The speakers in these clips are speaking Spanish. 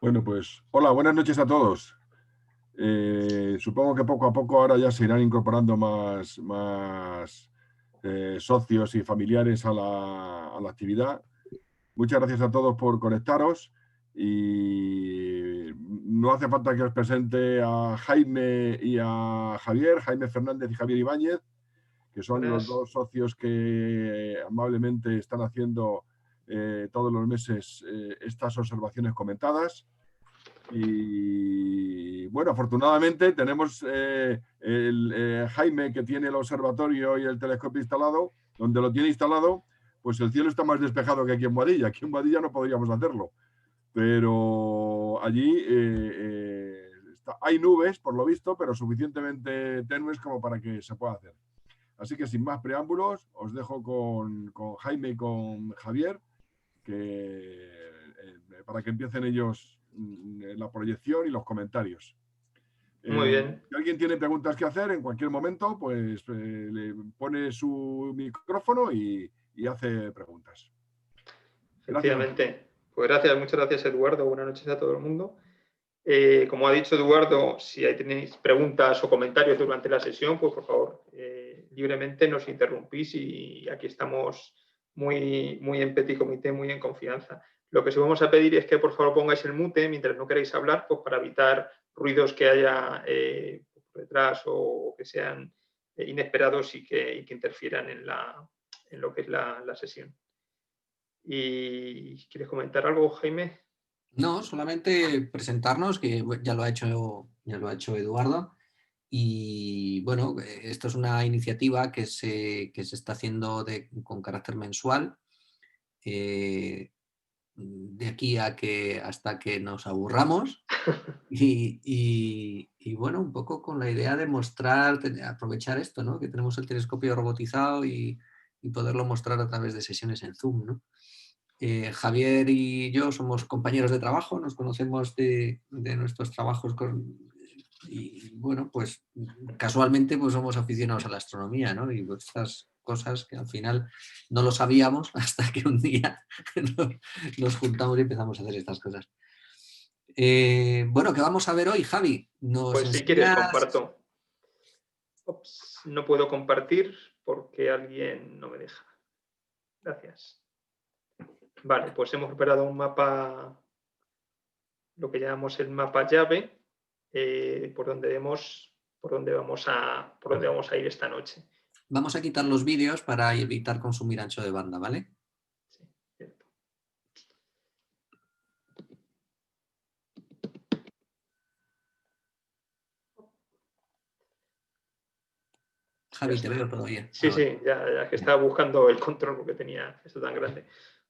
Bueno, pues hola, buenas noches a todos. Supongo que poco a poco ahora ya se irán incorporando más socios y familiares a la actividad. Muchas gracias a todos por conectaros y no hace falta que os presente a Jaime y a Javier, Jaime Fernández y Javier Ibáñez, que son los Buenas. dos socios que amablemente están haciendo todos los meses estas observaciones comentadas. Y bueno, afortunadamente tenemos Jaime, que tiene el observatorio y el telescopio instalado. Donde lo tiene instalado, pues el cielo está más despejado que aquí en Boadilla. Aquí en Boadilla no podríamos hacerlo, pero allí hay nubes, por lo visto, pero suficientemente tenues como para que se pueda hacer. Así que sin más preámbulos, os dejo con Jaime y con Javier, para que empiecen ellos la proyección y los comentarios. Muy bien. Si alguien tiene preguntas que hacer en cualquier momento, pues le pone su micrófono y hace preguntas. Efectivamente. Pues gracias, muchas gracias, Eduardo. Buenas noches a todo el mundo. Como ha dicho Eduardo, si tenéis preguntas o comentarios durante la sesión, pues por favor, libremente nos interrumpís y aquí estamos muy en petit comité, muy en confianza. Lo que sí vamos a pedir es que por favor pongáis el mute mientras no queréis hablar, pues para evitar ruidos que haya por detrás o que sean inesperados y que interfieran en lo que es la sesión. ¿Y quieres comentar algo, Jaime? No, solamente presentarnos, que ya lo ha hecho Eduardo. Y bueno, esto es una iniciativa que se está haciendo con carácter mensual. De aquí hasta que nos aburramos y bueno, un poco con la idea de mostrar, aprovechar esto, ¿no? Que tenemos el telescopio robotizado y poderlo mostrar a través de sesiones en Zoom, ¿no? Javier y yo somos compañeros de trabajo, nos conocemos de nuestros trabajos y bueno, pues casualmente pues somos aficionados a la astronomía, ¿no? Y pues estas cosas que al final no lo sabíamos hasta que un día nos juntamos y empezamos a hacer estas cosas. Bueno, ¿qué vamos a ver hoy, Javi? Pues si quieres comparto. Ops, no puedo compartir porque alguien no me deja. Gracias. Vale, pues hemos preparado un mapa, lo que llamamos el mapa llave, por donde vamos a ir esta noche. Vamos a quitar los vídeos para evitar consumir ancho de banda, ¿vale? Sí, cierto. Javi, te veo todavía. Sí, sí, ya que estaba buscando el control porque tenía esto tan grande.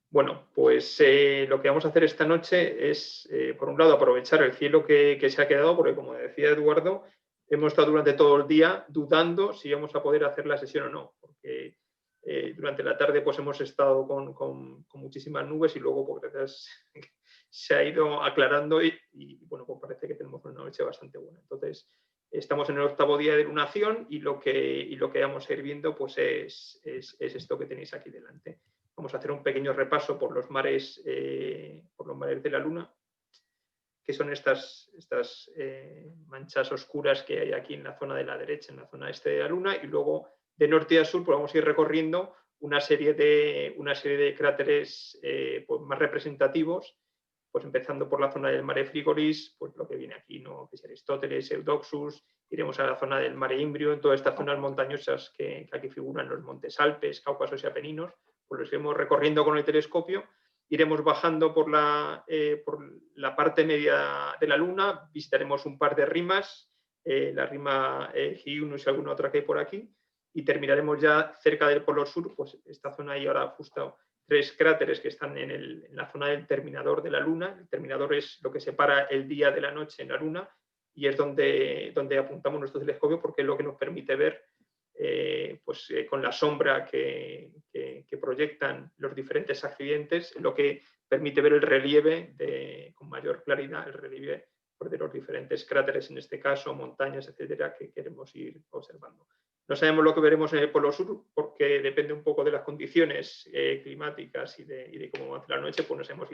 Bueno, pues lo que vamos a hacer esta noche es, por un lado, aprovechar el cielo que se ha quedado, porque como decía Eduardo, hemos estado durante todo el día dudando si íbamos a poder hacer la sesión o no, porque durante la tarde pues hemos estado con muchísimas nubes y luego pues, gracias, se ha ido aclarando y bueno, pues parece que tenemos una noche bastante buena. Entonces, Estamos en el 8º día de lunación y lo que vamos a ir viendo pues es esto que tenéis aquí delante. Vamos a hacer un pequeño repaso por los mares de la Luna, que son estas manchas oscuras que hay aquí en la zona de la derecha, en la zona este de la Luna, y luego de norte a sur pues vamos a ir recorriendo una serie de cráteres pues más representativos, pues empezando por la zona del Mare Frigoris, pues lo que viene aquí, ¿no? Que es Aristóteles, Eudoxus, iremos a la zona del Mare Imbrium, en todas estas zonas montañosas que aquí figuran los montes Alpes, Cáucasos y Apeninos, pues los iremos recorriendo con el telescopio, iremos bajando por la parte media de la Luna, visitaremos un par de rimas, la rima Hyginus y alguna otra que hay por aquí, y terminaremos ya cerca del Polo Sur, pues esta zona hay ahora justo 3 cráteres que están en la zona del terminador de la Luna. El terminador es lo que separa el día de la noche en la Luna y es donde apuntamos nuestro telescopio porque es lo que nos permite ver con la sombra que proyectan los diferentes accidentes, lo que permite ver el relieve con mayor claridad, el relieve de los diferentes cráteres, en este caso, montañas, etcétera, que queremos ir observando. No sabemos lo que veremos en el Polo Sur porque depende un poco de las condiciones climáticas y de cómo va la noche, pues no sabemos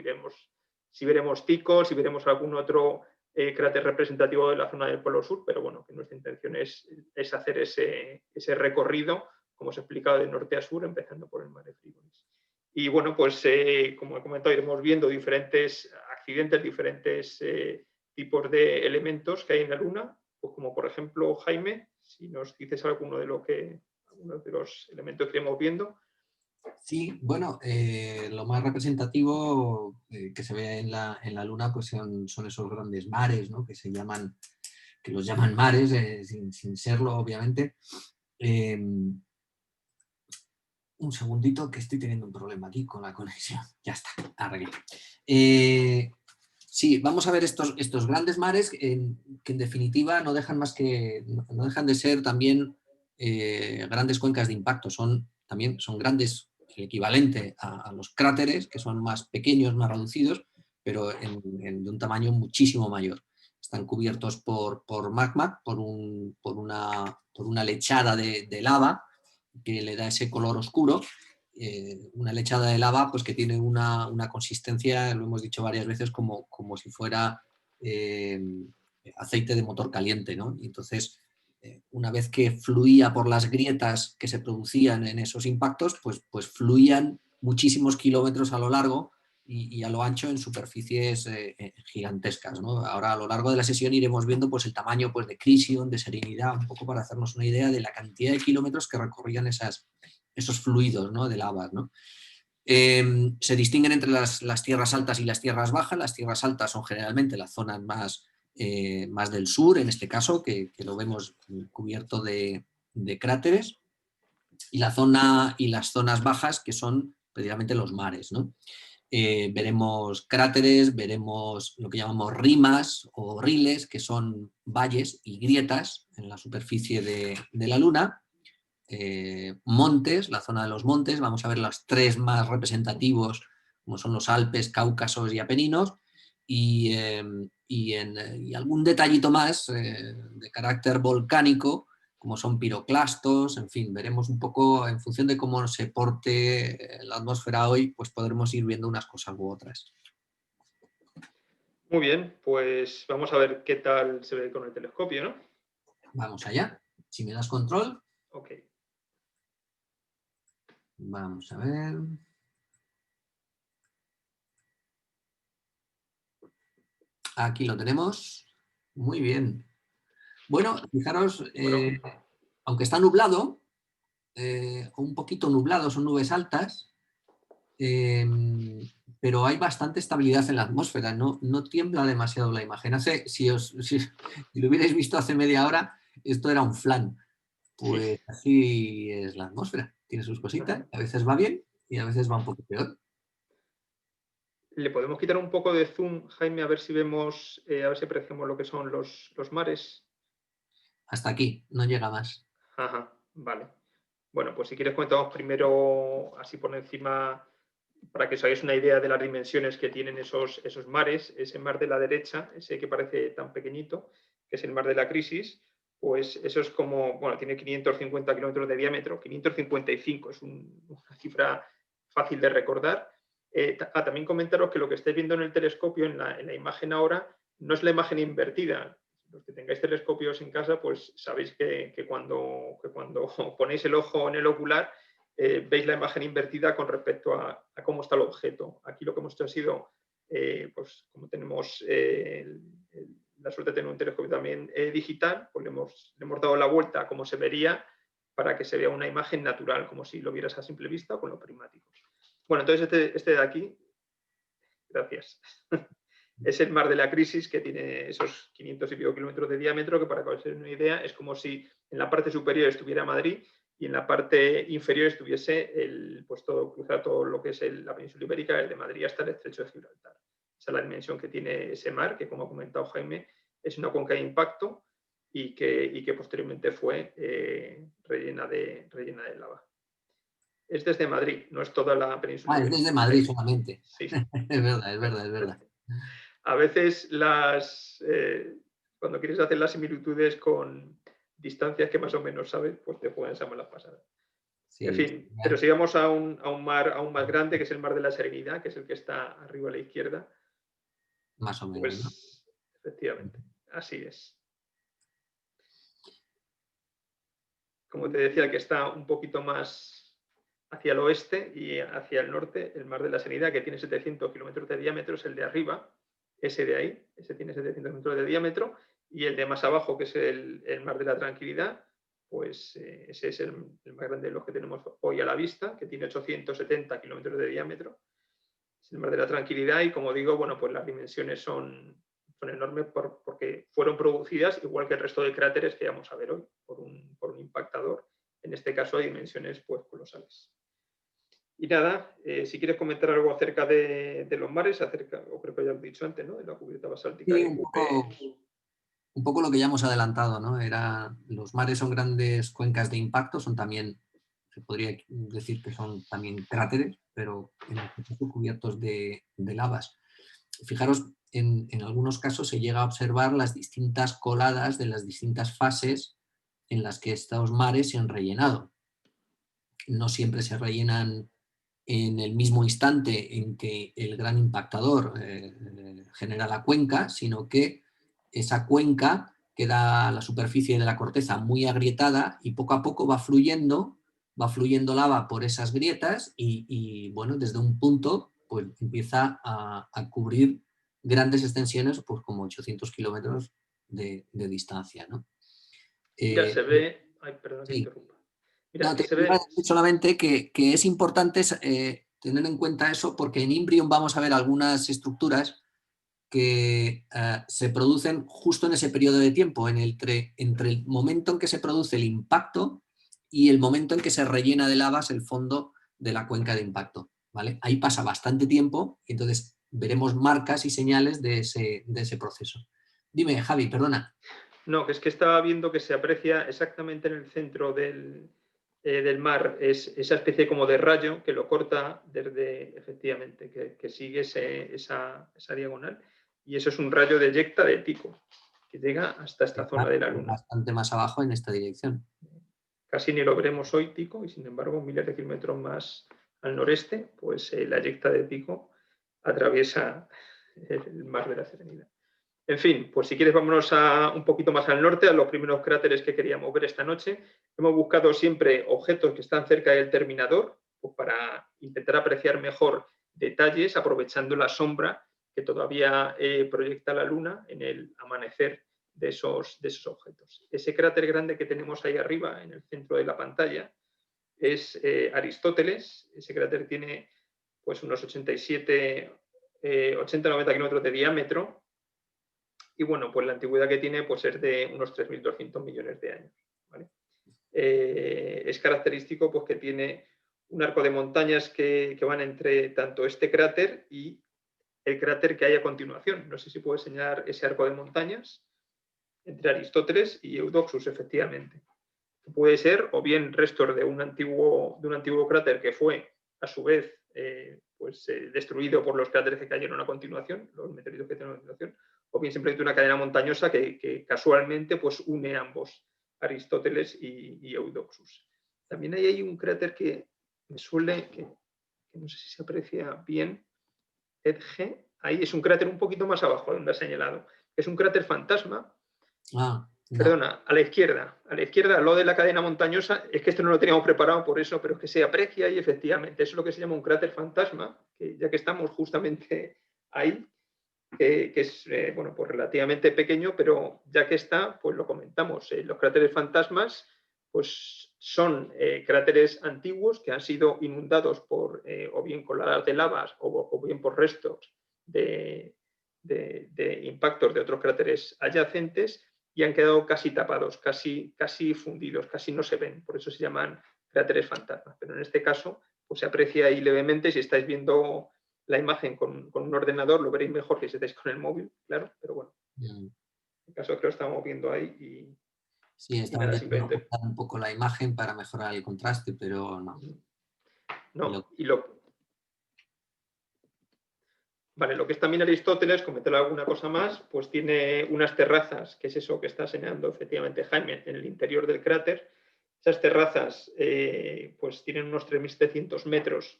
si veremos Tycho, si veremos algún otro cráter representativo de la zona del Polo Sur, pero bueno, que nuestra intención es hacer ese recorrido, como os he explicado, de norte a sur, empezando por el Mare Frigoris. Y bueno, pues como he comentado, iremos viendo diferentes accidentes, diferentes tipos de elementos que hay en la Luna, pues como por ejemplo, Jaime, si nos dices alguno de los elementos que iremos viendo. Sí, bueno, lo más representativo que se ve en la Luna pues son esos grandes mares, ¿no? Que los llaman mares, sin serlo, obviamente. Un segundito, que estoy teniendo un problema aquí con la conexión. Ya está, arreglé. Sí, vamos a ver estos grandes mares que en definitiva no dejan de ser también grandes cuencas de impacto. Son grandes, el equivalente a los cráteres, que son más pequeños, más reducidos, pero de un tamaño muchísimo mayor. Están cubiertos por magma, por una lechada de lava que le da ese color oscuro. Una lechada de lava pues que tiene una consistencia, lo hemos dicho varias veces, como si fuera aceite de motor caliente, ¿no? Y entonces, una vez que fluía por las grietas que se producían en esos impactos, pues fluían muchísimos kilómetros a lo largo y a lo ancho en superficies gigantescas, ¿no? Ahora, a lo largo de la sesión, iremos viendo pues, el tamaño pues, de Crisión, de Serenidad, un poco para hacernos una idea de la cantidad de kilómetros que recorrían esos fluidos, ¿no? De lavas, ¿no? Se distinguen entre las tierras altas y las tierras bajas. Las tierras altas son generalmente las zonas más del sur, en este caso, que lo vemos cubierto de cráteres, y las zonas bajas, que son precisamente los mares, ¿no? Veremos cráteres, veremos lo que llamamos rimas o riles, que son valles y grietas en la superficie de la Luna. Montes, la zona de los montes, vamos a ver los 3 más representativos, como son los Alpes, Cáucasos y Apeninos, y algún detallito más de carácter volcánico, como son piroclastos, en fin, veremos un poco en función de cómo se porte la atmósfera hoy, pues podremos ir viendo unas cosas u otras. Muy bien, pues vamos a ver qué tal se ve con el telescopio, ¿no? Vamos allá. Si me das control. Ok. Vamos a ver. Aquí lo tenemos. Muy bien. Bueno, fijaros, aunque está nublado, un poquito nublado, son nubes altas, pero hay bastante estabilidad en la atmósfera, no tiembla demasiado la imagen. Si lo hubierais visto hace media hora, esto era un flan. Pues así es la atmósfera, tiene sus cositas, a veces va bien y a veces va un poco peor. ¿Le podemos quitar un poco de zoom, Jaime, a ver si vemos, a ver si apreciamos lo que son los mares? Hasta aquí, no llega más. Ajá, vale. Bueno, pues si quieres comentamos primero, así por encima, para que os hagáis una idea de las dimensiones que tienen esos mares. Ese mar de la derecha, ese que parece tan pequeñito, que es el mar de la Crisis, pues eso es como, bueno, tiene 550 kilómetros de diámetro, 555 es una cifra fácil de recordar. También comentaros que lo que estáis viendo en el telescopio, en la imagen ahora, no es la imagen invertida. Los que tengáis telescopios en casa, pues sabéis que cuando ponéis el ojo en el ocular, veis la imagen invertida con respecto a cómo está el objeto. Aquí lo que hemos hecho ha sido, pues como tenemos la suerte de tener un telescopio también digital, pues le hemos dado la vuelta a cómo se vería para que se vea una imagen natural, como si lo vieras a simple vista con los prismáticos. Bueno, entonces este de aquí, gracias, es el mar de la Crisis, que tiene esos 500 y pico kilómetros de diámetro, que para que os hagáis una idea es como si en la parte superior estuviera Madrid y en la parte inferior estuviese pues cruzar todo lo que es la península ibérica, desde Madrid hasta el estrecho de Gibraltar. Esa es la dimensión que tiene ese mar, que como ha comentado Jaime, es una cuenca de impacto y que posteriormente fue rellena de lava. Es desde Madrid, no es toda la península ibérica. Es desde Madrid solamente. Sí. Es verdad. A veces cuando quieres hacer las similitudes con distancias que más o menos sabes, pues te pueden ser malas pasadas. Sí, en fin, pero sigamos a un mar aún más grande, que es el Mar de la Serenidad, que es el que está arriba a la izquierda. Más o menos, pues, ¿no? Efectivamente, así es. Como te decía, el que está un poquito más hacia el oeste y hacia el norte, el Mar de la Serenidad, que tiene 700 kilómetros de diámetro, es el de arriba, ese de ahí, ese tiene 700 kilómetros de diámetro, y el de más abajo, que es el Mar de la Tranquilidad, pues ese es el más grande de los que tenemos hoy a la vista, que tiene 870 kilómetros de diámetro. Es el Mar de la Tranquilidad y, como digo, bueno, pues las dimensiones son enormes porque fueron producidas, igual que el resto de cráteres que vamos a ver hoy, por un impactador. En este caso hay dimensiones pues colosales. Y nada, si quieres comentar algo acerca de los mares, o creo que ya lo he dicho antes, ¿no? De la cubierta basáltica. Sí, un poco lo que ya hemos adelantado, ¿no? Los mares son grandes cuencas de impacto, son también, se podría decir que son también cráteres, pero en este caso cubiertos de lavas. Fijaros, en algunos casos se llega a observar las distintas coladas de las distintas fases en las que estos mares se han rellenado. No siempre se rellenan en el mismo instante en que el gran impactador genera la cuenca, sino que esa cuenca queda a la superficie de la corteza muy agrietada y poco a poco va fluyendo lava por esas grietas y bueno, desde un punto pues empieza a cubrir grandes extensiones, pues como 800 kilómetros de distancia, ¿no? Ya se ve... Ay, perdón que interrumpa. Mira, no, te iba a decir solamente que es importante tener en cuenta eso, porque en Imbrium vamos a ver algunas estructuras que se producen justo en ese periodo de tiempo, entre el momento en que se produce el impacto y el momento en que se rellena de lavas el fondo de la cuenca de impacto, ¿vale? Ahí pasa bastante tiempo y entonces veremos marcas y señales de ese proceso. Dime, Javi, perdona. No, que es que estaba viendo que se aprecia exactamente en el centro del mar esa especie como de rayo que lo corta desde, efectivamente, que sigue esa diagonal. Y eso es un rayo de eyecta de Tycho, que llega hasta esta zona de la Luna. Bastante más abajo en esta dirección. Casi ni lo veremos hoy, Tycho, y sin embargo, miles de kilómetros más al noreste, pues la eyecta de Tycho atraviesa el Mar de la Serenidad. En fin, pues si quieres vámonos un poquito más al norte, a los primeros cráteres que queríamos ver esta noche. Hemos buscado siempre objetos que están cerca del terminador, pues para intentar apreciar mejor detalles, aprovechando la sombra que todavía proyecta la Luna en el amanecer de esos objetos. Ese cráter grande que tenemos ahí arriba, en el centro de la pantalla, es Aristóteles. Ese cráter tiene pues unos 80-90 kilómetros de diámetro. Y bueno, pues la antigüedad que tiene pues es de unos 3.200 millones de años. ¿Vale? Es característico pues, que tiene un arco de montañas que van entre tanto este cráter y el cráter que hay a continuación. No sé si puedo señalar ese arco de montañas entre Aristóteles y Eudoxus, efectivamente. Puede ser o bien restos de un antiguo cráter que fue, a su vez, destruido por los cráteres que cayeron a continuación, los meteoritos que cayeron a continuación, o bien simplemente una cadena montañosa que casualmente pues, une ambos Aristóteles y Eudoxus. También hay un cráter que me suele, que no sé si se aprecia bien, Edge, ahí es un cráter un poquito más abajo donde ha señalado. Es un cráter fantasma. No. Perdona, a la izquierda, lo de la cadena montañosa, es que esto no lo teníamos preparado por eso, pero es que se aprecia y efectivamente eso es lo que se llama un cráter fantasma, que ya que estamos justamente ahí, que es bueno, pues relativamente pequeño, pero ya que está, pues lo comentamos. Los cráteres fantasmas pues son cráteres antiguos que han sido inundados por o bien coladas de lavas o bien por restos de impactos de otros cráteres adyacentes y han quedado casi tapados, casi fundidos, casi no se ven. Por eso se llaman cráteres fantasmas. Pero en este caso pues se aprecia ahí levemente. Si estáis viendo la imagen con un ordenador lo veréis mejor que si estáis con el móvil, claro, pero bueno. En el caso que lo estamos viendo ahí y sí, estaba intentando ajustar un poco la imagen para mejorar el contraste, pero no. No, Vale, lo que es también Aristóteles, comentar alguna cosa más, pues tiene unas terrazas, que es eso que está señalando efectivamente Jaime, en el interior del cráter. Esas terrazas pues tienen unos 3.700 metros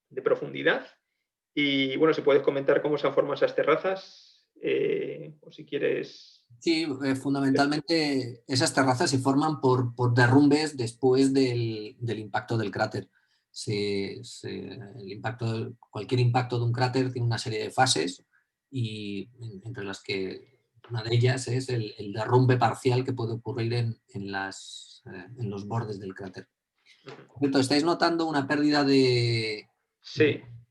de profundidad. Y bueno, si puedes comentar cómo se han formado esas terrazas, o si quieres. Sí, fundamentalmente esas terrazas se forman por derrumbes después del impacto del cráter. Cualquier impacto de un cráter tiene una serie de fases y entre las que una de ellas es el derrumbe parcial que puede ocurrir en los bordes del cráter. Por cierto, ¿estáis notando una pérdida de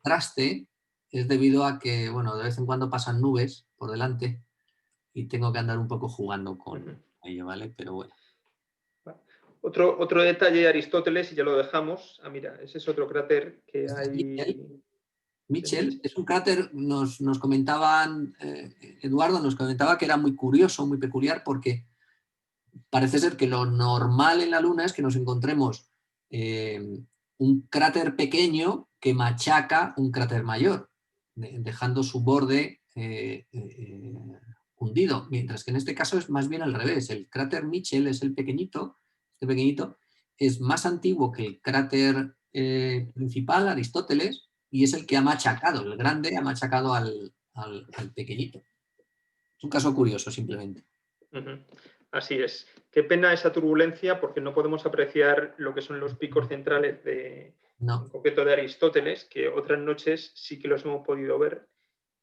contraste? Es debido a que, bueno, de vez en cuando pasan nubes por delante y tengo que andar un poco jugando con ello, ¿vale? Pero bueno. Otro detalle de Aristóteles, y ya lo dejamos. Ah, mira, ese es otro cráter que hay. Mitchell es un cráter, nos comentaban, Eduardo nos comentaba que era muy curioso, muy peculiar, porque parece ser que lo normal en la Luna es que nos encontremos un cráter pequeño que machaca un cráter mayor, dejando su borde hundido, mientras que en este caso es más bien al revés. El cráter Mitchell es el pequeñito, este pequeñito, es más antiguo que el cráter principal, Aristóteles, y es el que ha machacado, el grande ha machacado al pequeñito. Es un caso curioso, simplemente. Así es. Qué pena esa turbulencia porque no podemos apreciar lo que son los picos centrales en concreto de Aristóteles, que otras noches sí que los hemos podido ver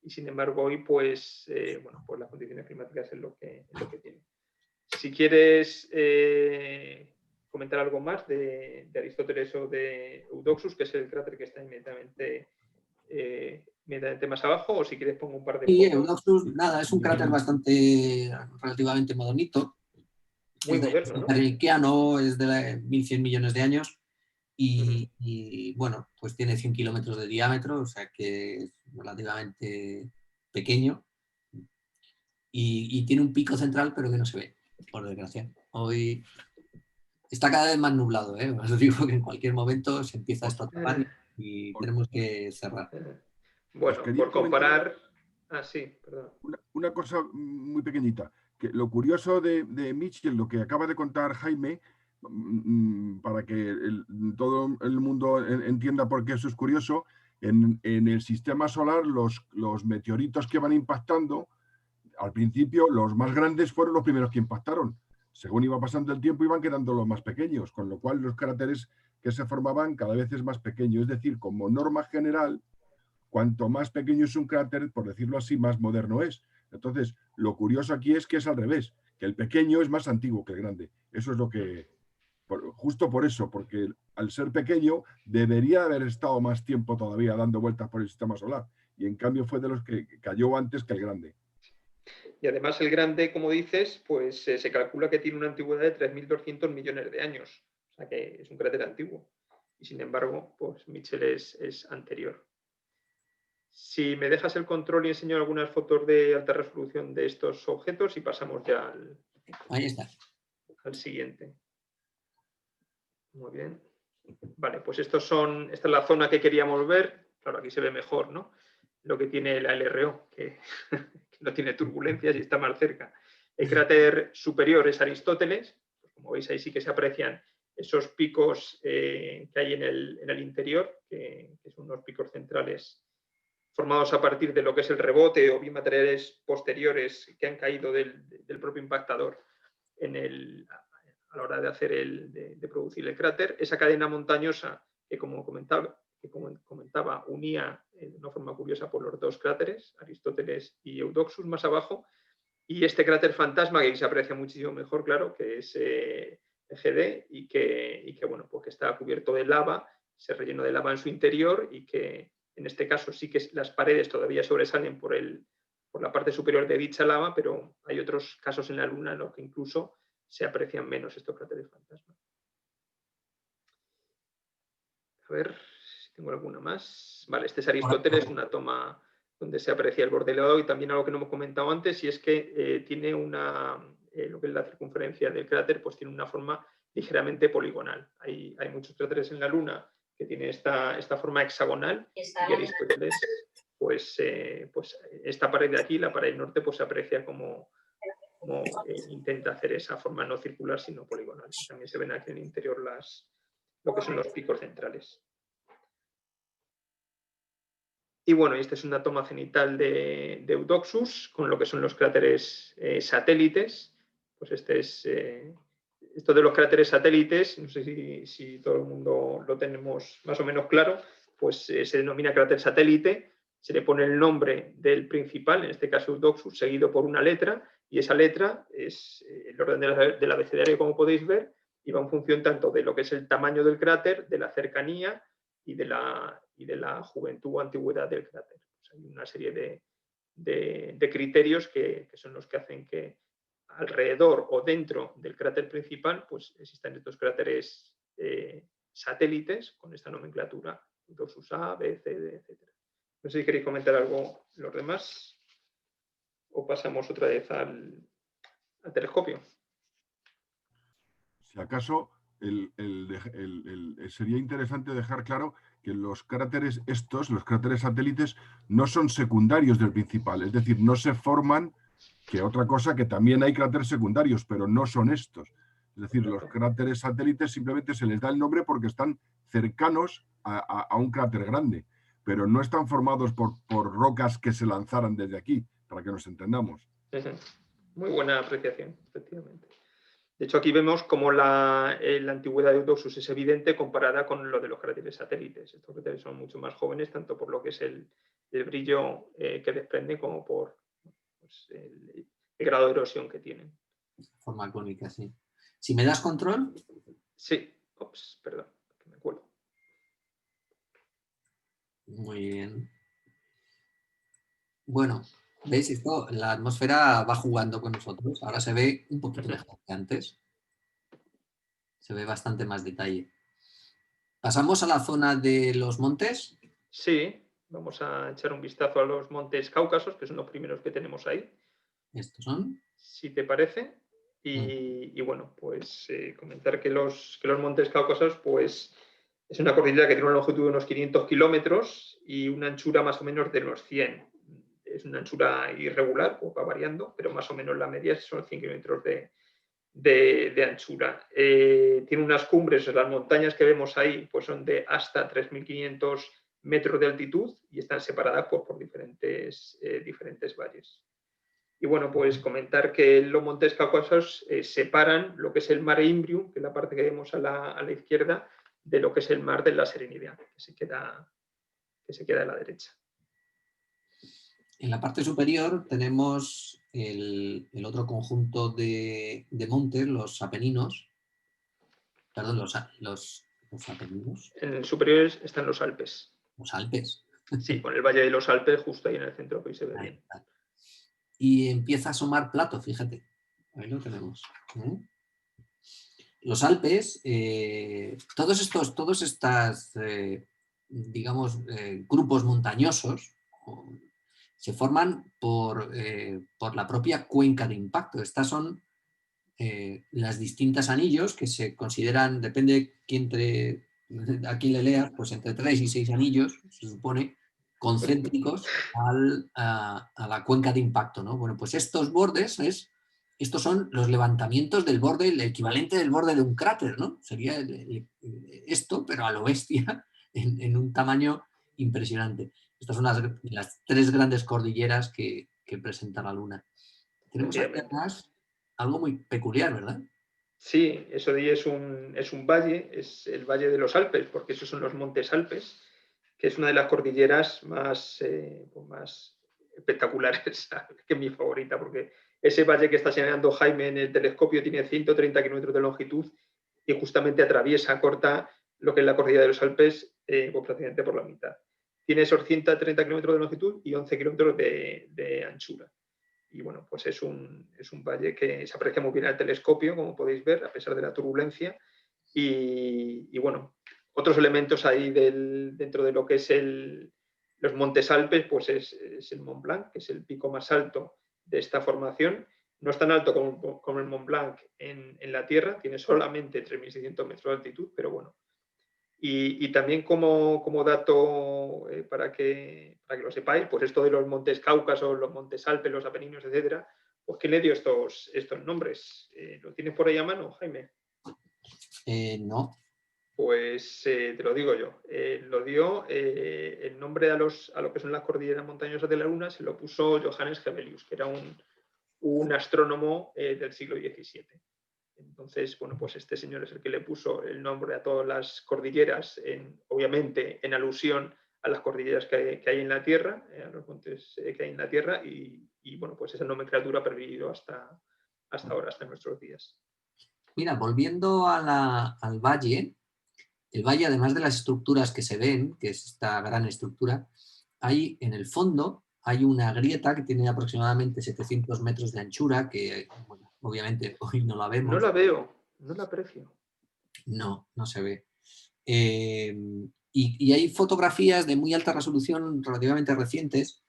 y sin embargo hoy pues, bueno, pues las condiciones climáticas es lo que tiene. Si quieres comentar algo más de Aristóteles o de Eudoxus, que es el cráter que está inmediatamente más abajo, o si quieres pongo un par de fotos. Eudoxus, nada, es un cráter relativamente modernito. Muy moderno, ¿no? Es de 1.100 millones de años y bueno, pues tiene 100 kilómetros de diámetro, o sea que es relativamente pequeño y tiene un pico central pero que no se ve, por desgracia. Hoy está cada vez más nublado, ¿eh? Os digo que en cualquier momento se empieza a estropear y tenemos que cerrar. Bueno, por comparar... sí, perdón. Una cosa muy pequeñita, que lo curioso de Mitchell, lo que acaba de contar Jaime, para que todo el mundo entienda por qué eso es curioso, en el sistema solar los meteoritos que van impactando, al principio los más grandes fueron los primeros que impactaron. Según iba pasando el tiempo iban quedando los más pequeños, con lo cual los cráteres que se formaban cada vez es más pequeño. Es decir, como norma general, cuanto más pequeño es un cráter, por decirlo así, más moderno es. Entonces, lo curioso aquí es que es al revés, que el pequeño es más antiguo que el grande. Eso es lo que, justo por eso, porque al ser pequeño debería haber estado más tiempo todavía dando vueltas por el sistema solar. Y en cambio fue de los que cayó antes que el grande. Y además el grande, como dices, pues se calcula que tiene una antigüedad de 3.200 millones de años. O sea que es un cráter antiguo. Y sin embargo, pues Mitchell es anterior. Si me dejas el control y enseño algunas fotos de alta resolución de estos objetos y pasamos ya Ahí está. Al siguiente. Muy bien. Vale, pues esta es la zona que queríamos ver. Claro, aquí se ve mejor, ¿no? Lo que tiene la LRO, que no tiene turbulencias y está más cerca. El cráter superior es Aristóteles, como veis ahí sí que se aprecian esos picos que hay en el interior, que son unos picos centrales formados a partir de lo que es el rebote o bien materiales posteriores que han caído del propio impactador a la hora de producir el cráter. Esa cadena montañosa que como comentaba unía de una forma curiosa por los dos cráteres, Aristóteles y Eudoxus más abajo, y este cráter fantasma que se aprecia muchísimo mejor, claro, que es EGD y que bueno, pues que está cubierto de lava, se rellenó de lava en su interior y que en este caso sí que las paredes todavía sobresalen por la parte superior de dicha lava, pero hay otros casos en la Luna en los que incluso se aprecian menos estos cráteres fantasma. A ver si tengo alguna más. Vale, este es Aristóteles, una toma donde se aprecia el borde elevado, y también algo que no hemos comentado antes, y es que tiene lo que es la circunferencia del cráter, pues tiene una forma ligeramente poligonal. Hay muchos cráteres en la Luna que tienen esta forma hexagonal, y Aristóteles, pues esta pared de aquí, la pared norte, pues se aprecia como intenta hacer esa forma no circular, sino poligonal. También se ven aquí en el interior lo que son los picos centrales. Y bueno, esta es una toma cenital de Eudoxus con lo que son los cráteres satélites. Pues esto de los cráteres satélites, no sé si todo el mundo lo tenemos más o menos claro, pues se denomina cráter satélite, se le pone el nombre del principal, en este caso Eudoxus, seguido por una letra, y esa letra es el orden del abecedario, como podéis ver, y va en función tanto de lo que es el tamaño del cráter, de la cercanía y de la juventud o antigüedad del cráter. Pues hay una serie de criterios que son los que hacen que alrededor o dentro del cráter principal pues existan estos cráteres satélites con esta nomenclatura, Eudoxus A, B, C, D, etc. No sé si queréis comentar algo los demás o pasamos otra vez al telescopio. Si acaso, sería interesante dejar claro que los cráteres los cráteres satélites, no son secundarios del principal, es decir, no se forman, que otra cosa que también hay cráteres secundarios, pero no son estos. Es decir, los cráteres satélites simplemente se les da el nombre porque están cercanos a un cráter grande, pero no están formados por rocas que se lanzaran desde aquí, para que nos entendamos. Muy buena apreciación, efectivamente. De hecho, aquí vemos cómo la antigüedad de Eudoxus es evidente comparada con lo de los cráteres satélites. Estos cráteres son mucho más jóvenes, tanto por lo que es el brillo que desprenden como por pues, el grado de erosión que tienen. Forma cónica, sí. Si me das control. Sí. Ops, perdón, que me cuelgo. Muy bien. Bueno, ¿veis esto? La atmósfera va jugando con nosotros. Ahora se ve un poquito mejor que antes. Se ve bastante más detalle. ¿Pasamos a la zona de los montes? Sí, vamos a echar un vistazo a los montes Cáucasos, que son los primeros que tenemos ahí. Estos son. Si te parece. Y bueno, pues comentar que los montes Cáucasos, pues es una cordillera que tiene una longitud de unos 500 kilómetros y una anchura más o menos de unos 100. Es una anchura irregular, o va variando, pero más o menos la media son 100 kilómetros de anchura. Tiene unas cumbres, las montañas que vemos ahí, pues son de hasta 3.500 metros de altitud y están separadas pues, por diferentes valles. Y bueno, pues comentar que los montes Cáucasos separan lo que es el Mare Imbrium, que es la parte que vemos a la izquierda, de lo que es el mar de la Serenidad, que se queda a la derecha. En la parte superior tenemos el otro conjunto de montes, los Apeninos. Perdón, los Apeninos. En el superior están los Alpes. Los Alpes. Sí, con el Valle de los Alpes justo ahí en el centro, que ahí se ve bien. Y empieza a asomar Plato, fíjate. Ahí lo tenemos. Los Alpes, todos estos digamos, grupos montañosos se forman por la propia cuenca de impacto. Estas son las distintas anillos que se consideran, depende a quién le leas, pues entre 3 y 6 anillos, se supone, concéntricos a la cuenca de impacto, ¿no? Bueno, pues estos bordes es estos son los levantamientos del borde, el equivalente del borde de un cráter, ¿no? Sería esto, pero a lo bestia, en un tamaño impresionante. Estas son las 3 grandes cordilleras que presenta la Luna. Tenemos aquí Efectivamente. además algo muy peculiar, ¿verdad? Sí, eso de ahí es un valle, es el Valle de los Alpes, porque esos son los Montes Alpes, que es una de las cordilleras más espectaculares, que es mi favorita, porque ese valle que está señalando Jaime en el telescopio tiene 130 kilómetros de longitud y justamente atraviesa, corta lo que es la cordillera de los Alpes pues prácticamente por la mitad. Tiene esos 130 kilómetros de longitud y 11 kilómetros de anchura. Y bueno, pues es un valle que se aprecia muy bien al telescopio, como podéis ver, a pesar de la turbulencia. Y bueno, otros elementos ahí dentro de lo que es los Montes Alpes, pues es el Mont Blanc, que es el pico más alto de esta formación. No es tan alto como el Mont Blanc en la Tierra, tiene solamente 3.600 metros de altitud, pero bueno. Y también como dato para que lo sepáis, pues esto de los Montes Cáucasos, los Montes Alpes, los Apeninos, etcétera, pues ¿quién le dio estos nombres? ¿Lo tienes por ahí a mano, Jaime? No. Pues te lo digo yo. Lo dio el nombre a lo que son las cordilleras montañosas de la Luna, se lo puso Johannes Hevelius, que era un astrónomo del siglo XVII. Entonces, bueno, pues este señor es el que le puso el nombre a todas las cordilleras, obviamente en alusión a las cordilleras que hay en la Tierra, a los montes que hay en la Tierra, y bueno, pues esa nomenclatura ha pervivido hasta ahora, hasta nuestros días. Mira, volviendo al valle, el valle, además de las estructuras que se ven, que es esta gran estructura, hay en el fondo hay una grieta que tiene aproximadamente 700 metros de anchura, que bueno, obviamente hoy no la vemos. No la veo, no la aprecio. No, no se ve. Y hay fotografías de muy alta resolución relativamente recientes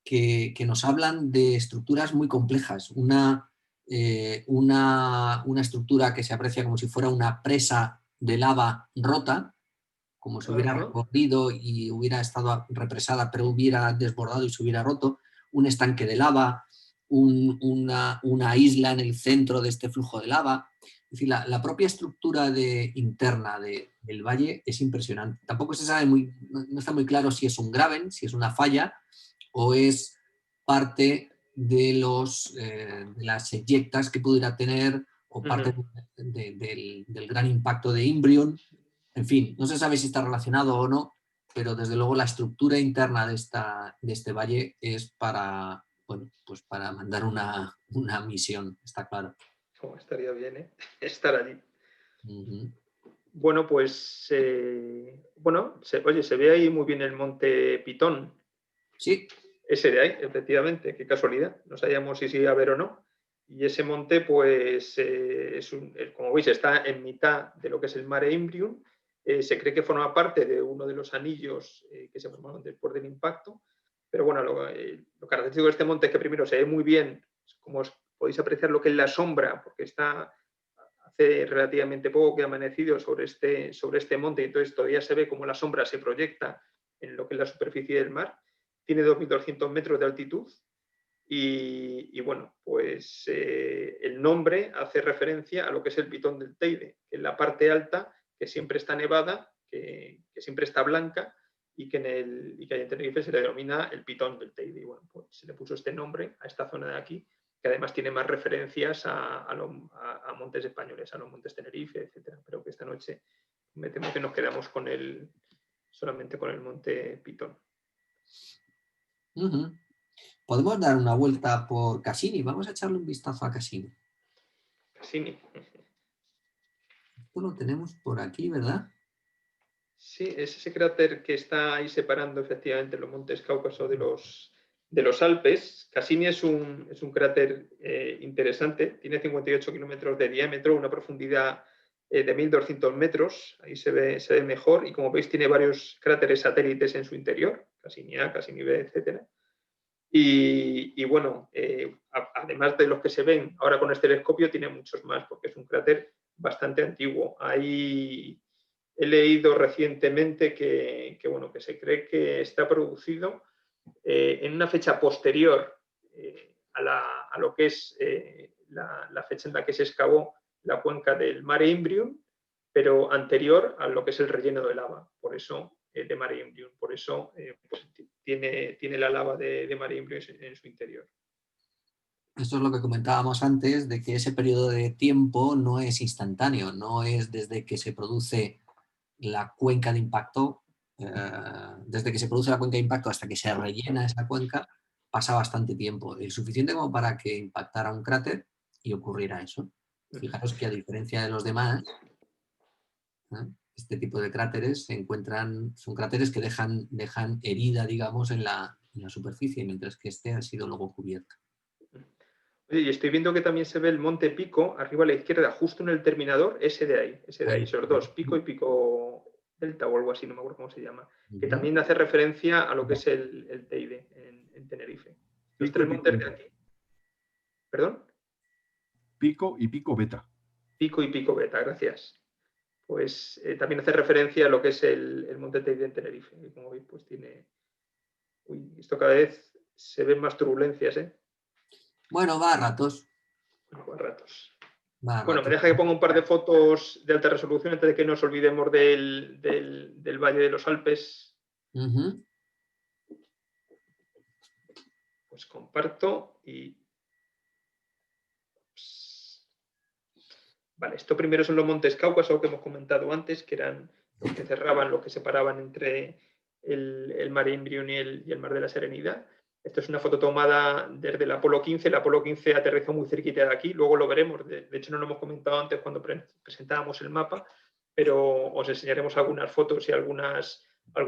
que nos hablan de estructuras muy complejas. Una estructura que se aprecia como si fuera una presa de lava rota, como si hubiera recorrido y hubiera estado represada, pero hubiera desbordado y se hubiera roto. Un estanque de lava, una isla en el centro de este flujo de lava. Es decir, la propia estructura interna del valle es impresionante. Tampoco se sabe no está muy claro si es un graben, si es una falla, o es parte de las eyectas que pudiera tener, o parte del gran impacto de Imbrium. En fin, no se sabe si está relacionado o no, pero desde luego la estructura interna de este valle es para, bueno, pues para mandar una misión, está claro. Oh, estaría bien, estar allí. Uh-huh. Bueno, pues, oye, se ve ahí muy bien el monte Pitón. Sí. Ese de ahí, efectivamente, qué casualidad. No sabíamos si se iba a ver o no. Y ese monte, pues, como veis, está en mitad de lo que es el Mare Imbrium. Se cree que forma parte de uno de los anillos que se formaron después del impacto. Pero bueno, lo característico de este monte es que primero se ve muy bien, como os podéis apreciar lo que es la sombra, porque está hace relativamente poco que ha amanecido sobre este monte, y entonces todavía se ve como la sombra se proyecta en lo que es la superficie del mar. Tiene 2.200 metros de altitud y bueno, pues el nombre hace referencia a lo que es el Pitón del Teide, que es la parte alta que siempre está nevada, que siempre está blanca y que ahí en Tenerife se le denomina el Pitón del Teide. Y bueno, pues se le puso este nombre a esta zona de aquí, que además tiene más referencias a montes españoles, a los montes Tenerife, etcétera. Pero que esta noche me temo que nos quedamos solamente con el monte Pitón. Uh-huh. Podemos dar una vuelta por Cassini. Vamos a echarle un vistazo a Cassini. Cassini. Esto lo tenemos por aquí, ¿verdad? Sí, es ese cráter que está ahí separando efectivamente los montes Cáucaso de los Alpes. Cassini es un cráter interesante, tiene 58 kilómetros de diámetro, una profundidad de 1.200 metros, ahí se ve mejor, y como veis tiene varios cráteres satélites en su interior, Cassini A, Cassini B, etc. Y bueno, además de los que se ven ahora con este telescopio, tiene muchos más, porque es un cráter bastante antiguo. He leído recientemente que se cree que está producido en una fecha posterior a lo que es la fecha en la que se excavó la cuenca del Mare Imbrium, pero anterior a lo que es el relleno de lava, por eso de Mare Imbrium, por eso pues, tiene la lava de Mare Imbrium en su interior. Esto es lo que comentábamos antes, de que ese periodo de tiempo no es instantáneo, no es desde que se produce la cuenca de impacto, desde que se produce la cuenca de impacto hasta que se rellena esa cuenca, pasa bastante tiempo, el suficiente como para que impactara un cráter y ocurriera eso. Fijaros que a diferencia de los demás, este tipo de cráteres son cráteres que dejan herida, digamos, en la superficie, mientras que este ha sido luego cubierto. Oye, y estoy viendo que también se ve el monte Pico, arriba a la izquierda, justo en el terminador, ese de ahí, esos dos, Pico y Pico Delta o algo así, no me acuerdo cómo se llama, que también hace referencia a lo que es el Teide en Tenerife. Los tres montes de aquí. ¿Perdón? Pico y Pico Beta. Pico y Pico Beta, gracias. Pues también hace referencia a lo que es el monte Teide en Tenerife. Y como veis, pues tiene... Uy, esto cada vez se ven más turbulencias, ¿eh? Bueno, va a ratos. Va a ratos. Va a Bueno, ratos. me deja que ponga un par de fotos de alta resolución antes de que nos olvidemos del Valle de los Alpes. Pues comparto y... Vale, esto primero son los montes Cáucaso que hemos comentado antes, que eran los que cerraban, los que separaban entre el Mare Imbrium y el Mar de la Serenidad. Esto es una foto tomada desde el Apolo 15. El Apolo 15 aterrizó muy cerquita de aquí, luego lo veremos. De hecho, no lo hemos comentado antes cuando presentábamos el mapa, pero os enseñaremos algunas fotos y algún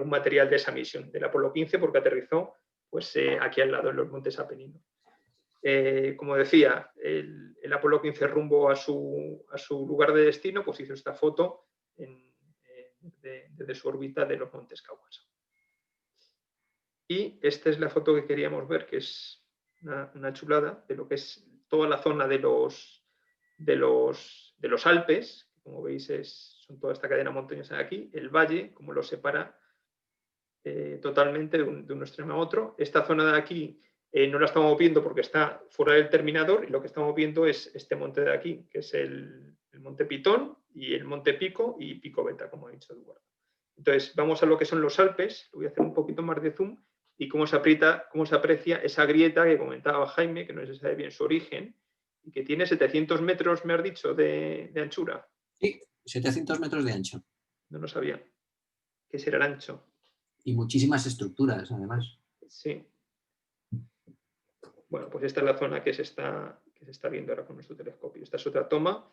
material de esa misión del Apolo 15, porque aterrizó pues, aquí al lado, en los Montes Apeninos. Como decía, el Apolo 15 rumbo a su lugar de destino, pues hizo esta foto desde su órbita de los Montes Cáucaso. Y esta es la foto que queríamos ver, que es una chulada de lo que es toda la zona de los Alpes. Como veis, son toda esta cadena montañosa de aquí, el valle, como lo separa totalmente de un extremo a otro. Esta zona de aquí no la estamos viendo porque está fuera del terminador, y lo que estamos viendo es este monte de aquí, que es el monte Pitón y el monte Pico y Pico Beta, como ha dicho Eduardo. Entonces, vamos a lo que son los Alpes. Voy a hacer un poquito más de zoom y cómo se aprecia esa grieta que comentaba Jaime, que no se sabe bien su origen, y que tiene 700 metros, me has dicho, de anchura. Sí, 700 metros de ancho. No lo sabía. ¿Qué será el ancho? Y muchísimas estructuras, además. Sí. Bueno, pues esta es la zona que se está viendo ahora con nuestro telescopio. Esta es otra toma,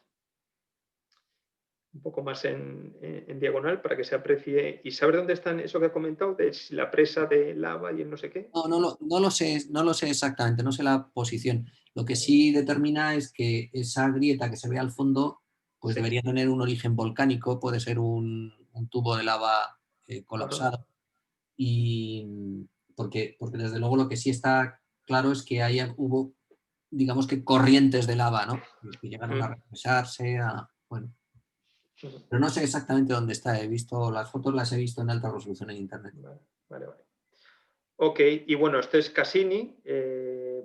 un poco más en diagonal, para que se aprecie. ¿Y sabes dónde están eso que ha comentado? De la presa de lava y el no sé qué. No lo sé exactamente, no sé la posición. Lo que sí determina es que esa grieta que se ve al fondo, pues sí, debería tener un origen volcánico, puede ser un tubo de lava colapsado. Y porque desde luego lo que sí está claro es que hubo, digamos que corrientes de lava, ¿no? Que llegaron a regresarse, bueno. Pero no sé exactamente dónde está. Las fotos las he visto en alta resolución en internet. Vale. Ok, y bueno, este es Cassini,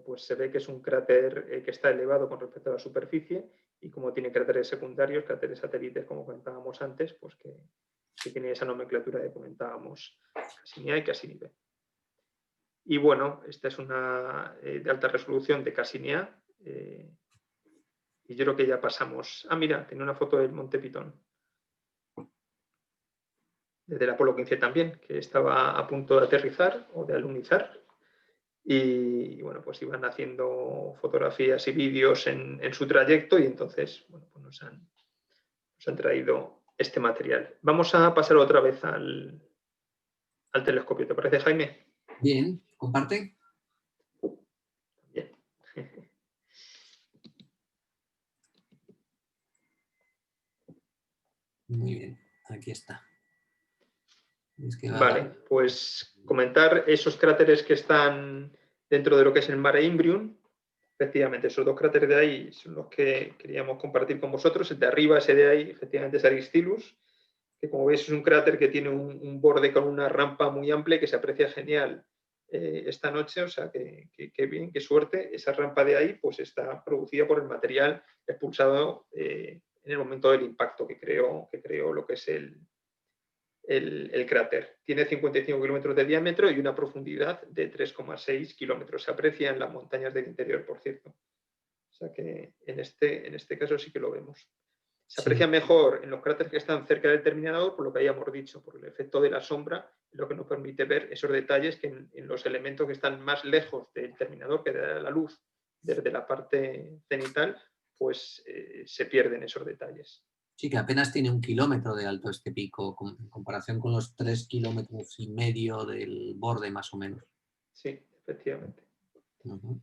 pues se ve que es un cráter que está elevado con respecto a la superficie, y como tiene cráteres secundarios, cráteres satélites, como comentábamos antes, pues que tiene esa nomenclatura que comentábamos, Cassini A y Cassini B. Y bueno, esta es una de alta resolución de Cassini A, y yo creo que ya pasamos. Ah, mira, tiene una foto del Monte Pitón. Desde el Apolo 15 también, que estaba a punto de aterrizar o de alunizar. Y bueno, pues iban haciendo fotografías y vídeos en su trayecto, y entonces, bueno, pues nos han traído este material. Vamos a pasar otra vez al telescopio. ¿Te parece, Jaime? Bien, comparte. Bien. Muy bien, aquí está. Vale, pues comentar esos cráteres que están dentro de lo que es el Mare Imbrium. Efectivamente, esos dos cráteres de ahí son los que queríamos compartir con vosotros. El de arriba, ese de ahí, efectivamente es Aristillus, que como veis es un cráter que tiene un borde con una rampa muy amplia que se aprecia genial esta noche, o sea que bien, qué suerte. Esa rampa de ahí pues está producida por el material expulsado en el momento del impacto que creó lo que es el cráter. Tiene 55 kilómetros de diámetro y una profundidad de 3,6 kilómetros. Se aprecia en las montañas del interior, por cierto. O sea que en este caso sí que lo vemos. Se aprecia mejor en los cráteres que están cerca del terminador, por lo que habíamos dicho, por el efecto de la sombra, lo que nos permite ver esos detalles que en los elementos que están más lejos del terminador, que da la luz desde la parte cenital, pues se pierden esos detalles. Sí, que apenas tiene 1 kilómetro de alto este pico, en comparación con los 3,5 kilómetros del borde, más o menos. Sí, efectivamente. Uh-huh.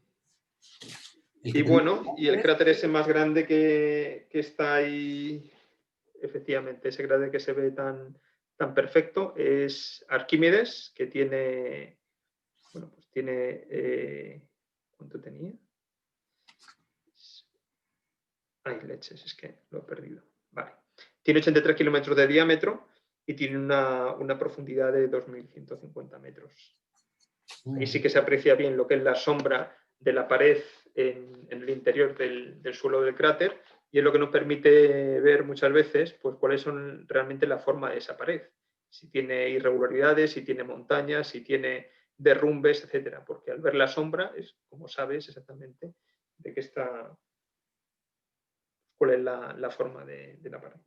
Y bueno, y el cráter ese más grande que está ahí, efectivamente, ese cráter que se ve tan perfecto, es Arquímedes, que tiene, bueno, pues tiene, ¿cuánto tenía? Ay, leches, es que lo he perdido. Vale. Tiene 83 kilómetros de diámetro y tiene una profundidad de 2.150 metros. Ahí sí que se aprecia bien lo que es la sombra de la pared en el interior del suelo del cráter, y es lo que nos permite ver muchas veces pues, cuáles son realmente la forma de esa pared. Si tiene irregularidades, si tiene montañas, si tiene derrumbes, etcétera. Porque al ver la sombra, es como sabes exactamente de qué está, cuál es la forma de la pared.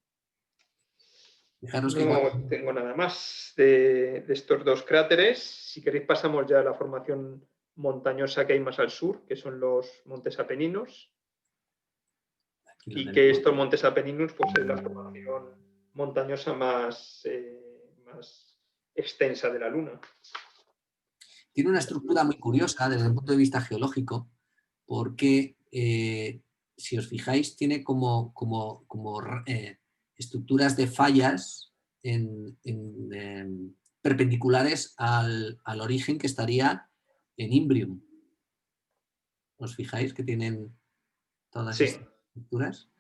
Fijaros No tengo nada más de estos dos cráteres. Si queréis pasamos ya a la formación montañosa que hay más al sur, que son los montes Apeninos. Y que estos montes Apeninos pues, es la formación montañosa más extensa de la Luna. Tiene una estructura muy curiosa desde el punto de vista geológico, porque si os fijáis, tiene como estructuras de fallas perpendiculares al origen que estaría en Imbrium. ¿Os fijáis que tienen todas estas estructuras?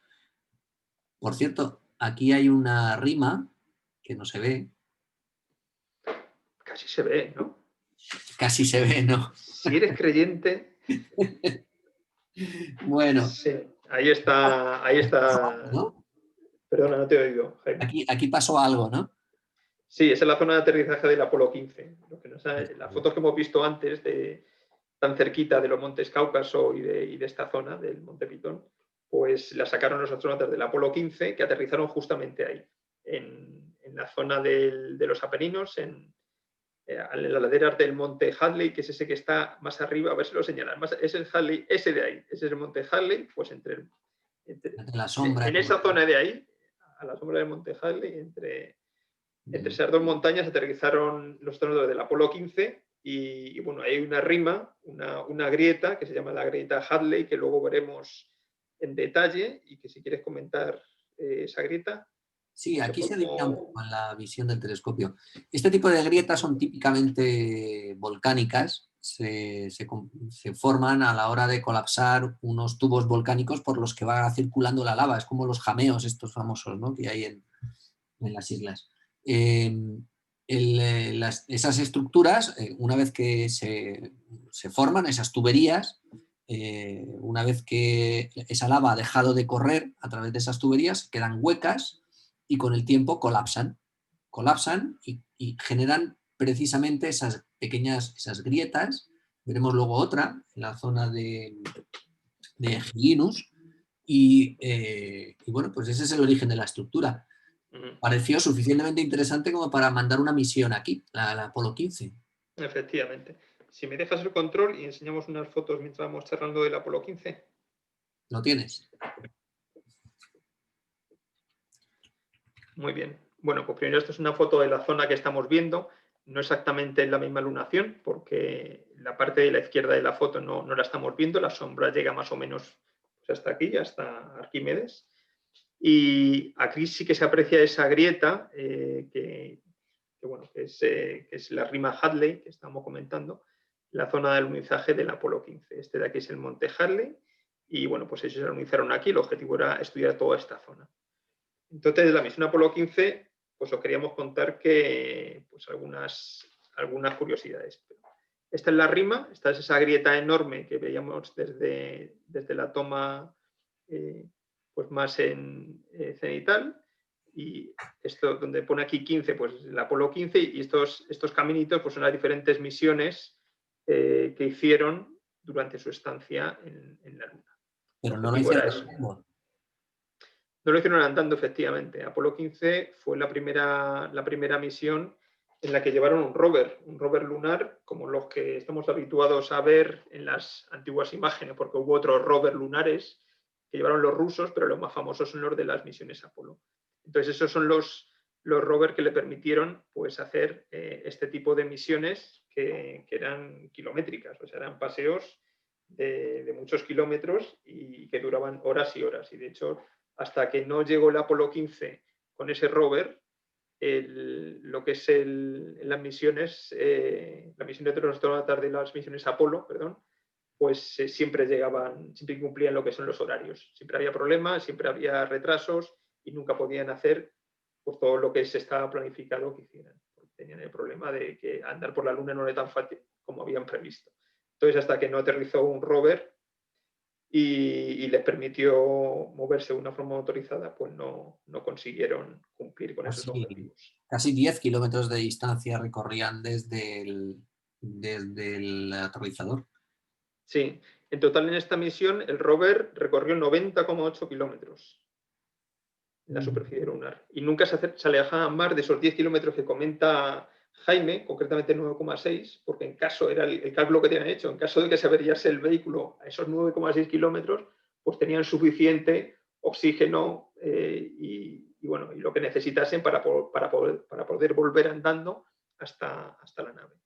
Por cierto, aquí hay una rima que no se ve. Casi se ve, ¿no? Casi se ve, ¿no? Si eres creyente... Bueno. Sí, ahí está... ¿No? Perdona, no te he oído, Jaime. Aquí pasó algo, ¿no? Sí, esa es la zona de aterrizaje del Apolo 15. Las fotos que hemos visto antes, tan cerquita de los montes Cáucaso y de esta zona, del Monte Pitón, pues la sacaron los astronautas del Apolo 15, que aterrizaron justamente ahí, en la zona de los Apeninos, en las laderas del Monte Hadley, que es ese que está más arriba, a ver si lo señalan. Es el Hadley, ese de ahí, ese es el Monte Hadley, pues entre la sombra. En esa zona de ahí, a la sombra del Monte Hadley, entre esas dos montañas aterrizaron los astronautas del Apolo 15 y bueno, hay una rima, una grieta que se llama la grieta Hadley, que luego veremos en detalle y que si quieres comentar esa grieta. Sí, aquí se adivina un poco en la visión del telescopio. Este tipo de grietas son típicamente volcánicas, se forman a la hora de colapsar unos tubos volcánicos por los que va circulando la lava. Es como los jameos estos famosos, ¿no?, que hay en las islas. Esas estructuras, una vez que se forman, esas tuberías, una vez que esa lava ha dejado de correr a través de esas tuberías, quedan huecas y con el tiempo colapsan y generan precisamente esas pequeñas grietas. Veremos luego otra en la zona de Hyginus y bueno, pues ese es el origen de la estructura. Pareció suficientemente interesante como para mandar una misión aquí, la Apolo 15. Efectivamente. Si me dejas el control y enseñamos unas fotos mientras vamos charlando del Apolo 15. ¿Lo tienes? Muy bien. Bueno, pues primero esto es una foto de la zona que estamos viendo. No exactamente en la misma lunación, porque la parte de la izquierda de la foto no la estamos viendo. La sombra llega más o menos pues hasta aquí, hasta Arquímedes. Y aquí sí que se aprecia esa grieta, que es la rima Hadley, que estamos comentando, la zona de alunizaje del Apolo 15. Este de aquí es el monte Hadley. Y bueno, pues ellos se alunizaron aquí. El objetivo era estudiar toda esta zona. Entonces, de la misión Apolo 15, pues os queríamos contar que, pues algunas curiosidades. esta es la rima, esta es esa grieta enorme que veíamos desde la toma pues más en cenital, y esto donde pone aquí 15, pues el Apolo 15, y estos caminitos pues son las diferentes misiones que hicieron durante su estancia en la Luna. Pero no lo hicieron andando. No lo hicieron andando, efectivamente. Apolo 15 fue la primera misión en la que llevaron un rover lunar, como los que estamos habituados a ver en las antiguas imágenes, porque hubo otros rovers lunares que llevaron los rusos, pero los más famosos son los de las misiones Apolo. Entonces, esos son los rovers que le permitieron pues, hacer este tipo de misiones que eran kilométricas, o sea, eran paseos de muchos kilómetros y que duraban horas y horas. Y de hecho, hasta que no llegó el Apolo 15 con ese rover, lo que es las misiones, la misión de los astronautas de las misiones Apolo, perdón, pues siempre cumplían lo que son los horarios. Siempre había problemas, siempre había retrasos y nunca podían hacer pues, todo lo que se estaba planificado que hicieran. Tenían el problema de que andar por la Luna no era tan fácil como habían previsto. Entonces, hasta que no aterrizó un rover y les permitió moverse de una forma motorizada, pues no consiguieron cumplir con esos objetivos. Casi 10 kilómetros de distancia recorrían desde el aterrizador. Sí, en total en esta misión el rover recorrió 90,8 kilómetros en la superficie lunar y nunca se alejaban más de esos 10 kilómetros que comenta Jaime, concretamente 9,6, porque en caso, era el cálculo que tenían hecho, en caso de que se averiase el vehículo a esos 9,6 kilómetros, pues tenían suficiente oxígeno y lo que necesitasen para poder volver andando hasta la nave.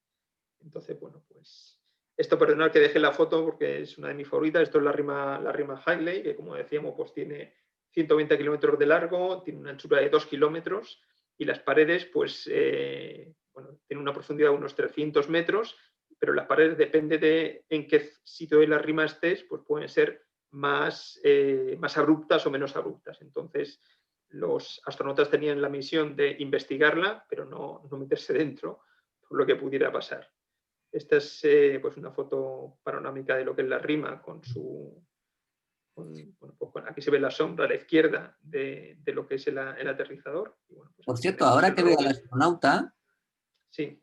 Entonces, bueno, pues esto, perdonad que deje la foto porque es una de mis favoritas. Esto es la rima Halley, que como decíamos, pues tiene 120 kilómetros de largo, tiene una anchura de 2 kilómetros y las paredes, pues, tienen una profundidad de unos 300 metros, pero las paredes, depende de en qué sitio de la rima estés, pues pueden ser más abruptas o menos abruptas. Entonces, los astronautas tenían la misión de investigarla, pero no meterse dentro por lo que pudiera pasar. Esta es pues una foto panorámica de lo que es la rima con aquí se ve la sombra a la izquierda de lo que es el aterrizador. Y bueno, pues por cierto, ahora que veo al astronauta, sí.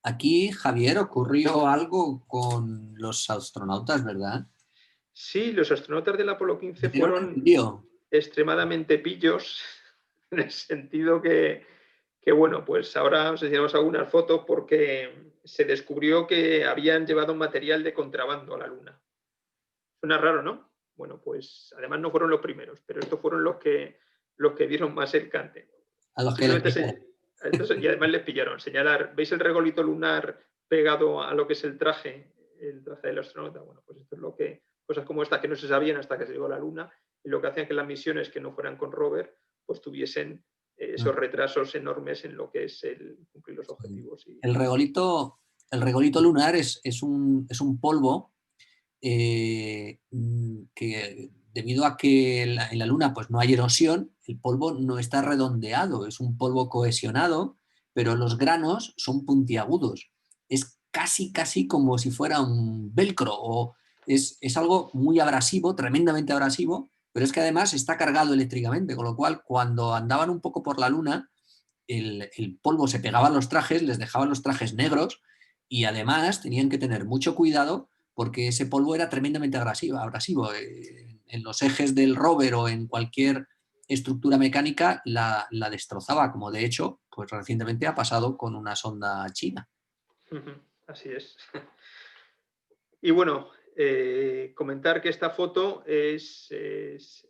Aquí, Javier, ocurrió algo con los astronautas, ¿verdad? Sí, los astronautas del Apolo 15 fueron extremadamente pillos, en el sentido que bueno, pues ahora os enseñamos algunas fotos porque se descubrió que habían llevado material de contrabando a la Luna. Suena raro, ¿no? Bueno, pues además no fueron los primeros, pero estos fueron los que dieron más el cante. A los que les pillaron. Y además les pillaron. Señalar, ¿veis el regolito lunar pegado a lo que es el traje del astronauta? Bueno, pues esto es lo que, cosas como estas que no se sabían hasta que se llegó a la Luna, y lo que hacían que las misiones que no fueran con rover, pues tuviesen esos retrasos enormes en lo que es el cumplir los objetivos. El regolito lunar es un polvo que, debido a que en la Luna pues, no hay erosión, el polvo no está redondeado, es un polvo cohesionado, pero los granos son puntiagudos. Es casi como si fuera un velcro, o es algo muy abrasivo, tremendamente abrasivo, pero es que además está cargado eléctricamente, con lo cual cuando andaban un poco por la Luna, el polvo se pegaba a los trajes, les dejaba los trajes negros, y además tenían que tener mucho cuidado porque ese polvo era tremendamente abrasivo. En los ejes del rover o en cualquier estructura mecánica la destrozaba, como de hecho pues recientemente ha pasado con una sonda china. Así es. Y bueno, comentar que esta foto es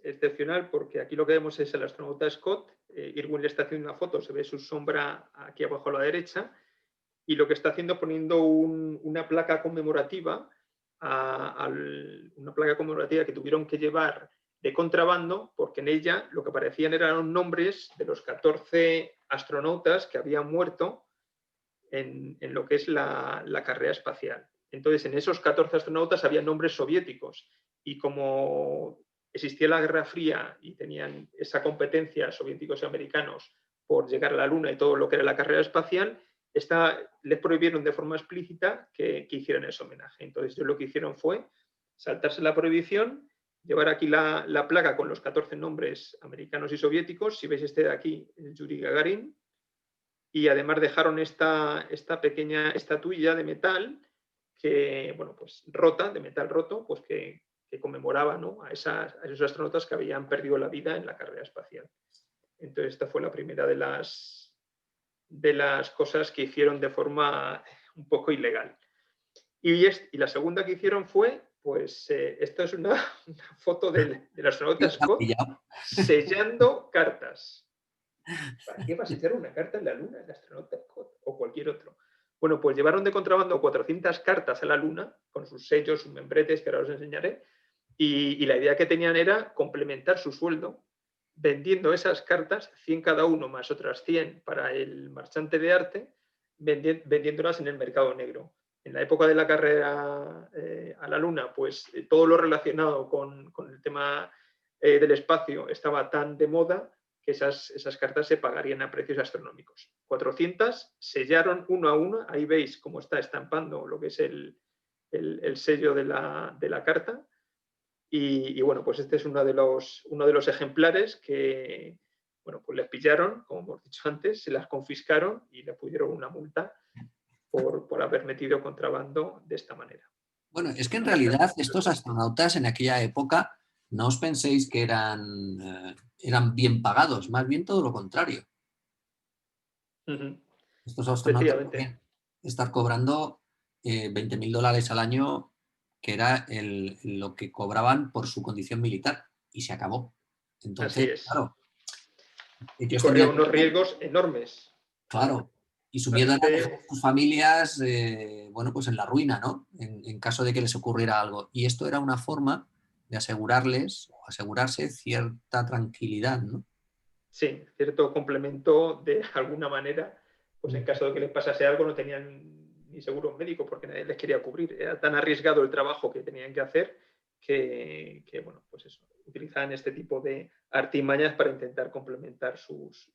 excepcional porque aquí lo que vemos es el astronauta Scott. Irwin le está haciendo una foto, se ve su sombra aquí abajo a la derecha, y lo que está haciendo es poniendo una placa conmemorativa, una placa conmemorativa que tuvieron que llevar de contrabando, porque en ella lo que aparecían eran los nombres de los 14 astronautas que habían muerto en lo que es la carrera espacial. Entonces, en esos 14 astronautas había nombres soviéticos, y como existía la Guerra Fría y tenían esa competencia soviéticos y americanos por llegar a la Luna y todo lo que era la carrera espacial, les prohibieron de forma explícita que hicieran ese homenaje. Entonces ellos lo que hicieron fue saltarse la prohibición, llevar aquí la placa con los 14 nombres americanos y soviéticos. Si veis este de aquí, el Yuri Gagarin. Y además dejaron esta pequeña estatuilla de metal que, bueno, pues rota, de metal roto, pues que conmemoraba, ¿no?, a esos astronautas que habían perdido la vida en la carrera espacial. Entonces esta fue la primera de las cosas que hicieron de forma un poco ilegal. Y la segunda que hicieron fue, pues, esto es una foto del astronauta Scott sellando cartas. ¿Para qué vas a echar una carta en la Luna, el astronauta Scott o cualquier otro? Bueno, pues llevaron de contrabando 400 cartas a la Luna, con sus sellos, sus membretes, que ahora os enseñaré, y la idea que tenían era complementar su sueldo vendiendo esas cartas, 100 cada uno más otras 100 para el marchante de arte, vendiéndolas en el mercado negro. En la época de la carrera a la Luna, pues todo lo relacionado con el tema del espacio estaba tan de moda que esas cartas se pagarían a precios astronómicos. 400 sellaron uno a uno, ahí veis cómo está estampando lo que es el sello de la carta. Y bueno, pues este es uno de los ejemplares que, bueno, pues les pillaron, como hemos dicho antes, se las confiscaron y le pusieron una multa por haber metido contrabando de esta manera. Bueno, es que en realidad estos astronautas en aquella época no os penséis que eran bien pagados, más bien todo lo contrario. Estos astronautas podían estar cobrando $20.000 al año, que era lo que cobraban por su condición militar, y se acabó. Entonces, así es. Claro, ellos corrían unos riesgos enormes. Claro, y su miedo era dejar a sus familias, bueno, pues en la ruina, ¿no? En caso de que les ocurriera algo. Y esto era una forma de asegurarse cierta tranquilidad, ¿no? Sí, cierto complemento de alguna manera, pues en caso de que les pasase algo no tenían ni seguro médico porque nadie les quería cubrir. Era tan arriesgado el trabajo que tenían que hacer que bueno, pues eso, utilizaban este tipo de artimañas para intentar complementar sus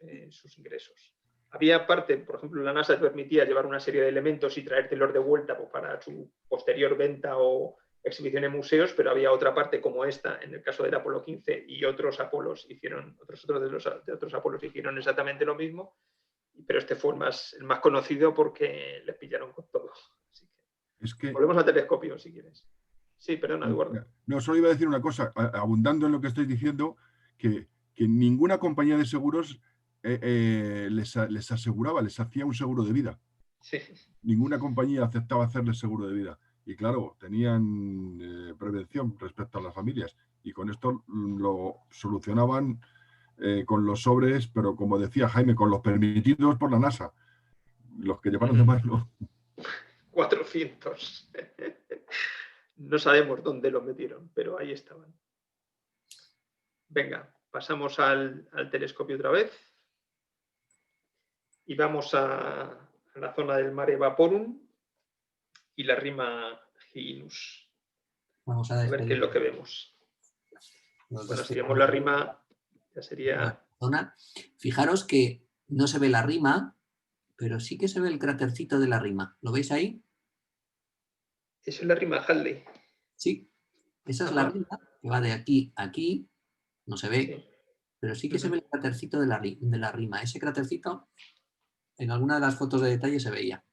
ingresos. Había parte, por ejemplo, la NASA te permitía llevar una serie de elementos y traértelos de vuelta pues, para su posterior venta o exhibición en museos, pero había otra parte como esta, en el caso del Apolo 15 y otros Apolos hicieron, otros de otros Apolos hicieron exactamente lo mismo, pero este fue el más conocido porque les pillaron con todo. Así que volvemos al telescopio, si quieres. Sí, perdona, Eduardo. No, solo iba a decir una cosa, abundando en lo que estáis diciendo, que ninguna compañía de seguros les aseguraba, les hacía un seguro de vida. Sí. Ninguna compañía aceptaba hacerles seguro de vida. Y claro, tenían prevención respecto a las familias. Y con esto lo solucionaban con los sobres, pero como decía Jaime, con los permitidos por la NASA. Los que llevaron de más no. 400. No sabemos dónde los metieron, pero ahí estaban. Venga, pasamos al telescopio otra vez. Y vamos a la zona del Mare Vaporum y la rima Hyginus. Vamos a ver qué es lo que vemos. Bueno, si vemos la rima, ya sería... Fijaros que no se ve la rima, pero sí que se ve el crátercito de la rima. ¿Lo veis ahí? Eso es la rima Halley. Sí, esa es la rima que va de aquí a aquí. No se ve, sí, pero sí que se ve el crátercito de la rima. Ese crátercito, en alguna de las fotos de detalle se veía.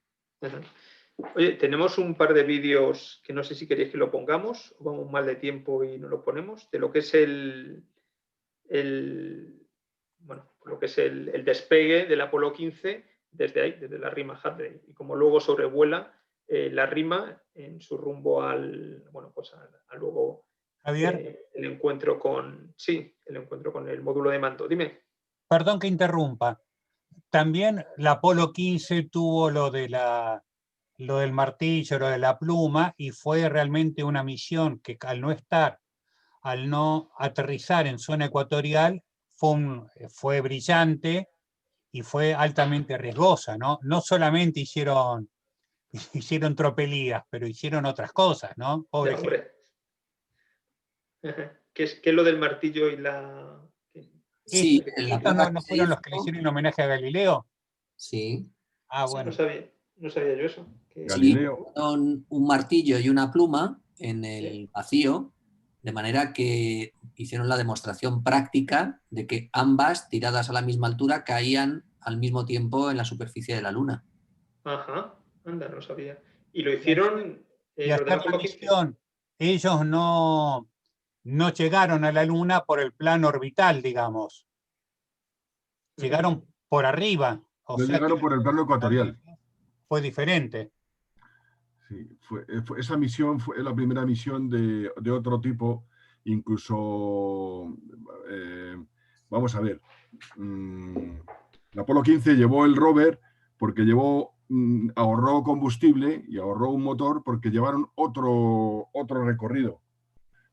Oye, tenemos un par de vídeos que no sé si queréis que lo pongamos o vamos mal de tiempo y no lo ponemos, de lo que es el despegue del Apolo 15 desde ahí, desde la rima Hadley, y como luego sobrevuela la rima en su rumbo al luego Javier, el encuentro con el módulo de mando. Dime. Perdón que interrumpa. También la Apolo 15 tuvo lo del martillo, lo de la pluma, y fue realmente una misión que al no aterrizar en zona ecuatorial, fue brillante y fue altamente riesgosa, ¿no? No solamente hicieron tropelías, pero hicieron otras cosas, ¿no? Pobre gente. ¿Qué es lo del martillo y la...? Sí, ¿Estos no fueron los que le hicieron homenaje a Galileo? Sí. Ah, Sí. bueno. No sabía yo eso. Galileo. Sí, con un martillo y una pluma en el Sí. vacío, de manera que hicieron la demostración práctica de que ambas, tiradas a la misma altura, caían al mismo tiempo en la superficie de la Luna. Ajá, anda, no sabía. Y lo hicieron Y los de hacer la Apolo 15. misión, ellos no llegaron a la Luna por el plano orbital, digamos. Llegaron por arriba. O No sea que llegaron por el plano ecuatorial. fue diferente. Sí, esa misión fue la primera misión de otro tipo, incluso, vamos a ver, el Apolo 15 llevó el rover porque ahorró combustible y ahorró un motor porque llevaron otro recorrido.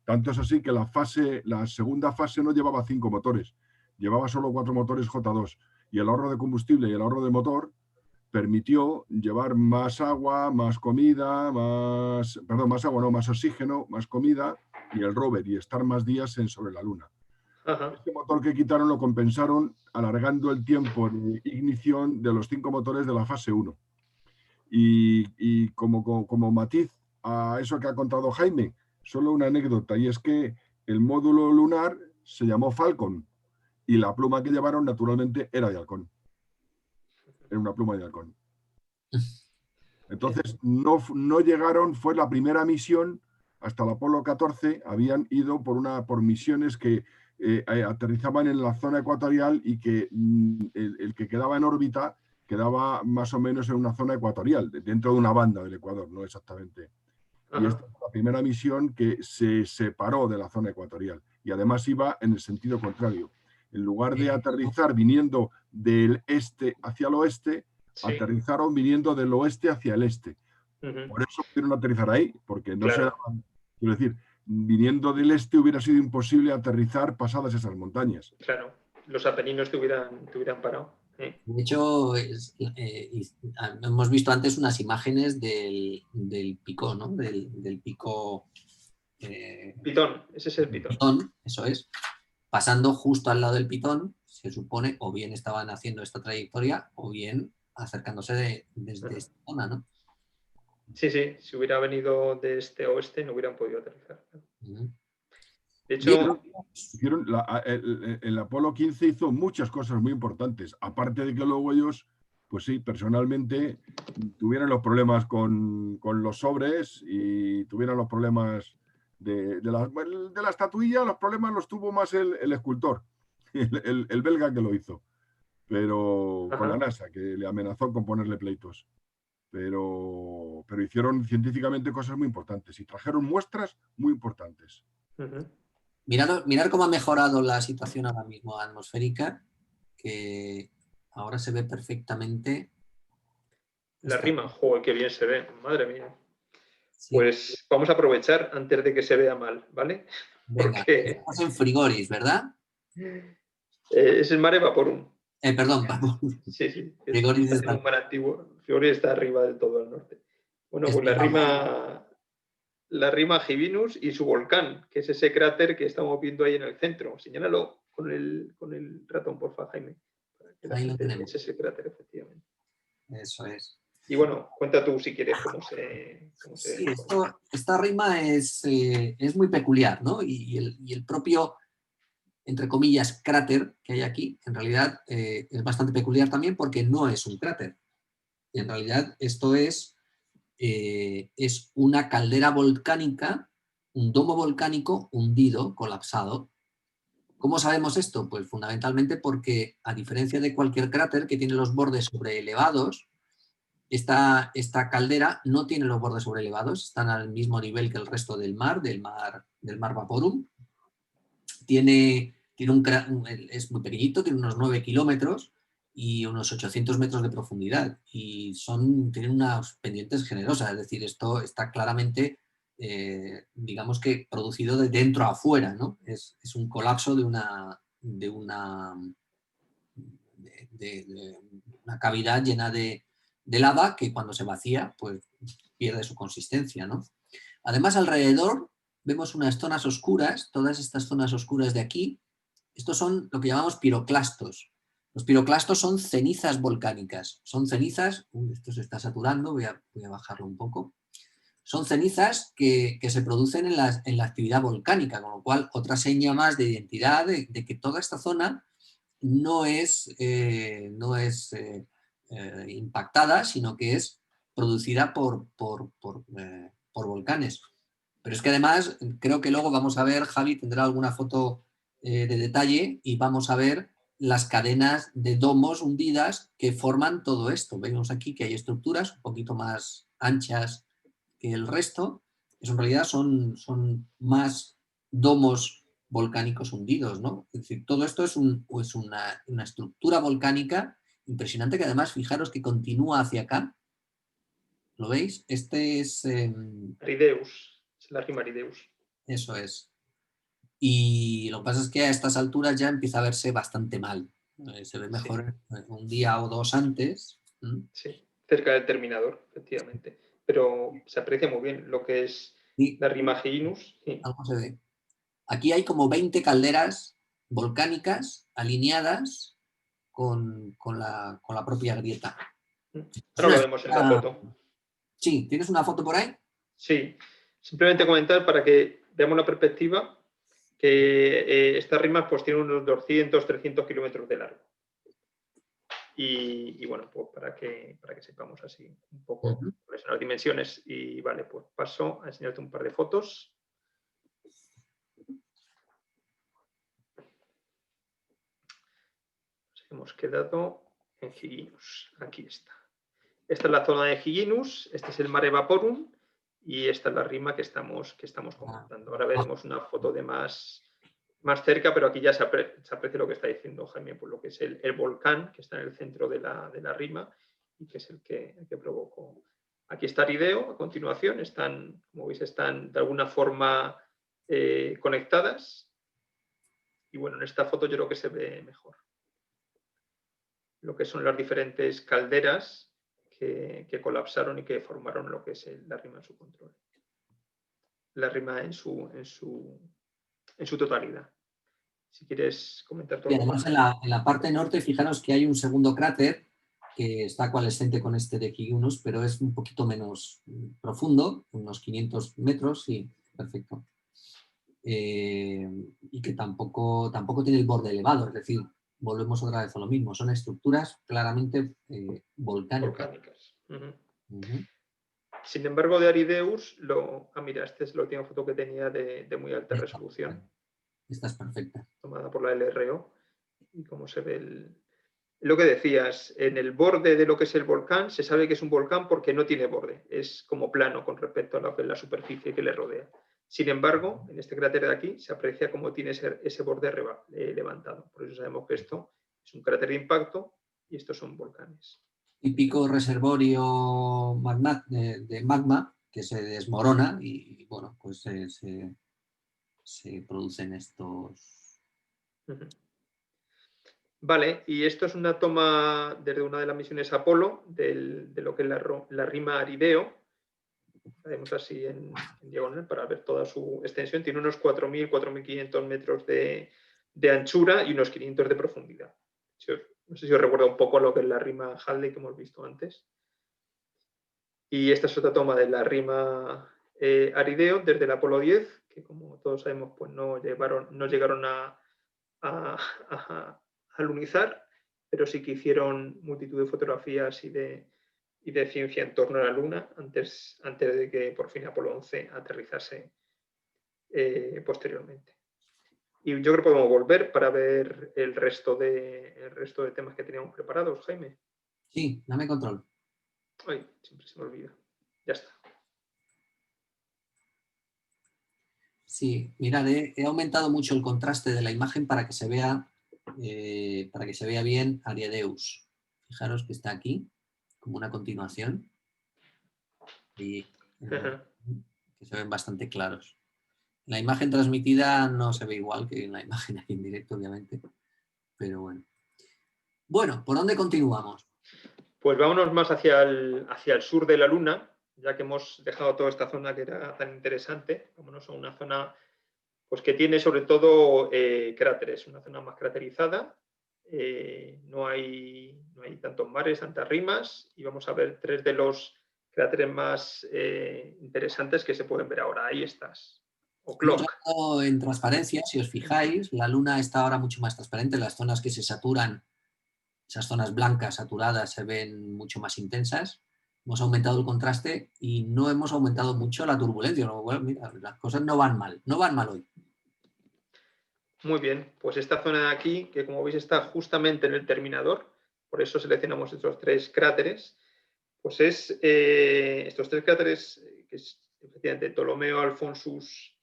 Tanto es así que la segunda fase no llevaba 5 motores, llevaba solo 4 motores J2 y el ahorro de combustible y el ahorro de motor permitió llevar más agua, más comida, más agua, no, más oxígeno, más comida y el rover y estar más días sobre la Luna. Ajá. Este motor que quitaron lo compensaron alargando el tiempo de ignición de los 5 motores de la fase 1. Y como matiz a eso que ha contado Jaime, solo una anécdota, y es que el módulo lunar se llamó Falcon y la pluma que llevaron naturalmente era de halcón. Era una pluma de halcón. Entonces, no llegaron, fue la primera misión, hasta el Apolo 14, habían ido por misiones que aterrizaban en la zona ecuatorial y que el que quedaba en órbita quedaba más o menos en una zona ecuatorial, dentro de una banda del Ecuador, no exactamente. Ajá. Y esta fue la primera misión que se separó de la zona ecuatorial y además iba en el sentido contrario. En lugar de aterrizar viniendo del este hacia el oeste, Sí. aterrizaron viniendo del oeste hacia el este. Por eso pudieron aterrizar ahí, porque no Claro. quiero decir, viniendo del este hubiera sido imposible aterrizar pasadas esas montañas. Claro, los Apeninos te hubieran parado. De hecho, hemos visto antes unas imágenes del pico, ¿no? Del pico... Pitón, ese es el Pitón. Pitón, eso es. Pasando justo al lado del Pitón, se supone, o bien estaban haciendo esta trayectoria, o bien acercándose desde esta zona, ¿no? Sí, si hubiera venido de este a oeste no hubieran podido aterrizar. Uh-huh. De hecho, el Apolo 15 hizo muchas cosas muy importantes, aparte de que luego ellos, pues sí, personalmente tuvieron los problemas con los sobres y tuvieron los problemas de la estatuilla, los problemas los tuvo más el escultor, el belga que lo hizo, pero con la NASA, que le amenazó con ponerle pleitos. Pero hicieron científicamente cosas muy importantes y trajeron muestras muy importantes. Mirad cómo ha mejorado la situación ahora mismo atmosférica, que ahora se ve perfectamente. La rima, joder, qué bien se ve, madre mía. Sí. Pues vamos a aprovechar antes de que se vea mal, ¿vale? Venga, estamos en Frigoris, ¿verdad? Es el Mare Vaporum. Perdón, Vaporum. Sí. Frigoris está en un mar antiguo. Frigoris está arriba del todo al norte. Bueno, pues la rima Givinus y su volcán, que es ese cráter que estamos viendo ahí en el centro. Señálalo con el ratón, porfa, Jaime. Ahí lo tenemos. Ese es el cráter, efectivamente. Eso es. Y bueno, cuenta tú si quieres cómo se sí, esta rima es muy peculiar, ¿no? Y el propio, entre comillas, cráter que hay aquí, en realidad es bastante peculiar también porque no es un cráter. Y en realidad esto es una caldera volcánica, un domo volcánico hundido, colapsado. ¿Cómo sabemos esto? Pues fundamentalmente porque, a diferencia de cualquier cráter que tiene los bordes sobreelevados, esta caldera no tiene los bordes sobreelevados, están al mismo nivel que el resto del mar Vaporum. Es muy pequeñito, tiene unos 9 kilómetros y unos 800 metros de profundidad. Y tienen unas pendientes generosas, es decir, esto está claramente, digamos que producido de dentro a afuera, ¿no? Es un colapso de una cavidad llena de lava que cuando se vacía pues pierde su consistencia, ¿no? Además, alrededor vemos unas zonas oscuras, todas estas zonas oscuras de aquí, estos son lo que llamamos piroclastos. Los piroclastos son cenizas volcánicas. Son cenizas, esto se está saturando, voy a bajarlo un poco. Son cenizas que se producen en la actividad volcánica, con lo cual otra seña más de identidad de que toda esta zona no es impactada, sino que es producida por volcanes. Pero es que además, creo que luego vamos a ver, Javi tendrá alguna foto de detalle y vamos a ver las cadenas de domos hundidas que forman todo esto. Vemos aquí que hay estructuras un poquito más anchas que el resto. Eso en realidad son más domos volcánicos hundidos, ¿no? Es decir, todo esto es una estructura volcánica impresionante que además, fijaros que continúa hacia acá. ¿Lo veis? Este es... Arideus, es la rima Arideus. Eso es. Y lo que pasa es que a estas alturas ya empieza a verse bastante mal. Se ve mejor un día o dos antes. Sí, cerca del terminador, efectivamente. Pero se aprecia muy bien lo que es la rima Hyginus. Sí. Algo se ve. Aquí hay como 20 calderas volcánicas alineadas con la propia grieta. Ahora lo vemos en la foto. Sí, ¿tienes una foto por ahí? Sí, simplemente comentar para que veamos la perspectiva que estas rimas pues tienen unos 200, 300 kilómetros de largo. Y bueno, pues para que sepamos así un poco cuáles son las dimensiones. Y vale, pues paso a enseñarte un par de fotos. Nos hemos quedado en Hyginus. Aquí está. Esta es la zona de Hyginus, este es el Mare Vaporum y esta es la rima que estamos comentando. Ahora veremos una foto de más cerca, pero aquí ya se aprecia lo que está diciendo Jaime, por lo que es el volcán que está en el centro de la rima y que es el que provocó. Aquí está Arideo, a continuación, como veis, están de alguna forma conectadas y bueno, en esta foto yo creo que se ve mejor lo que son las diferentes calderas que colapsaron y que formaron lo que es la rima en su control. La rima en su totalidad. Si quieres comentar todo. Y además en la parte norte, fijaros que hay un segundo cráter que está coalescente con este de Hyginus, pero es un poquito menos profundo, unos 500 metros, sí, perfecto. Y que tampoco tiene el borde elevado, es decir, volvemos otra vez a lo mismo, son estructuras claramente volcánicas. Sin embargo, de Arideus, mira, esta es la última foto que tenía de muy alta resolución. Esta es perfecta. Tomada por la LRO. Y como se ve lo que decías, en el borde de lo que es el volcán, se sabe que es un volcán porque no tiene borde, es como plano con respecto a lo que es la superficie que le rodea. Sin embargo, en este cráter de aquí se aprecia cómo tiene ese borde levantado. Por eso sabemos que esto es un cráter de impacto y estos son volcanes. Típico reservorio de magma que se desmorona y bueno, pues se producen estos... Vale, y esto es una toma desde una de las misiones Apolo de lo que es la rima Arideo. Haremos así en diagonal para ver toda su extensión. Tiene unos 4.000, 4.500 metros de anchura y unos 500 de profundidad. No sé si os recuerda un poco lo que es la rima Halley que hemos visto antes. Y esta es otra toma de la rima Arideo desde el Apolo 10, que como todos sabemos pues no llegaron a alunizar, pero sí que hicieron multitud de fotografías y de ciencia en torno a la Luna antes de que por fin Apolo 11 aterrizase posteriormente. Y yo creo que podemos volver para ver el resto de temas que teníamos preparados, Jaime. Sí, dame control. Ay, siempre se me olvida. Ya está. Sí, mirad, he aumentado mucho el contraste de la imagen para que se vea bien Arideus. Fijaros que está aquí, como una continuación. Y que se ven bastante claros. La imagen transmitida no se ve igual que en la imagen aquí en directo, obviamente. Pero bueno. Bueno, ¿por dónde continuamos? Pues vámonos más hacia el sur de la Luna, ya que hemos dejado toda esta zona que era tan interesante. Vámonos a una zona pues, que tiene sobre todo cráteres, una zona más craterizada, no hay tantos mares, tantas rimas, y vamos a ver 3 de los cráteres más interesantes que se pueden ver ahora. Ahí estás. O Clock. En transparencia, si os fijáis, la Luna está ahora mucho más transparente, las zonas que se saturan, esas zonas blancas saturadas se ven mucho más intensas. Hemos aumentado el contraste y no hemos aumentado mucho la turbulencia. Bueno, mira, las cosas no van mal hoy. Muy bien, pues esta zona de aquí, que como veis está justamente en el terminador, por eso seleccionamos estos 3 cráteres, pues es estos 3 cráteres, que es efectivamente Ptolomeo, Alfonsus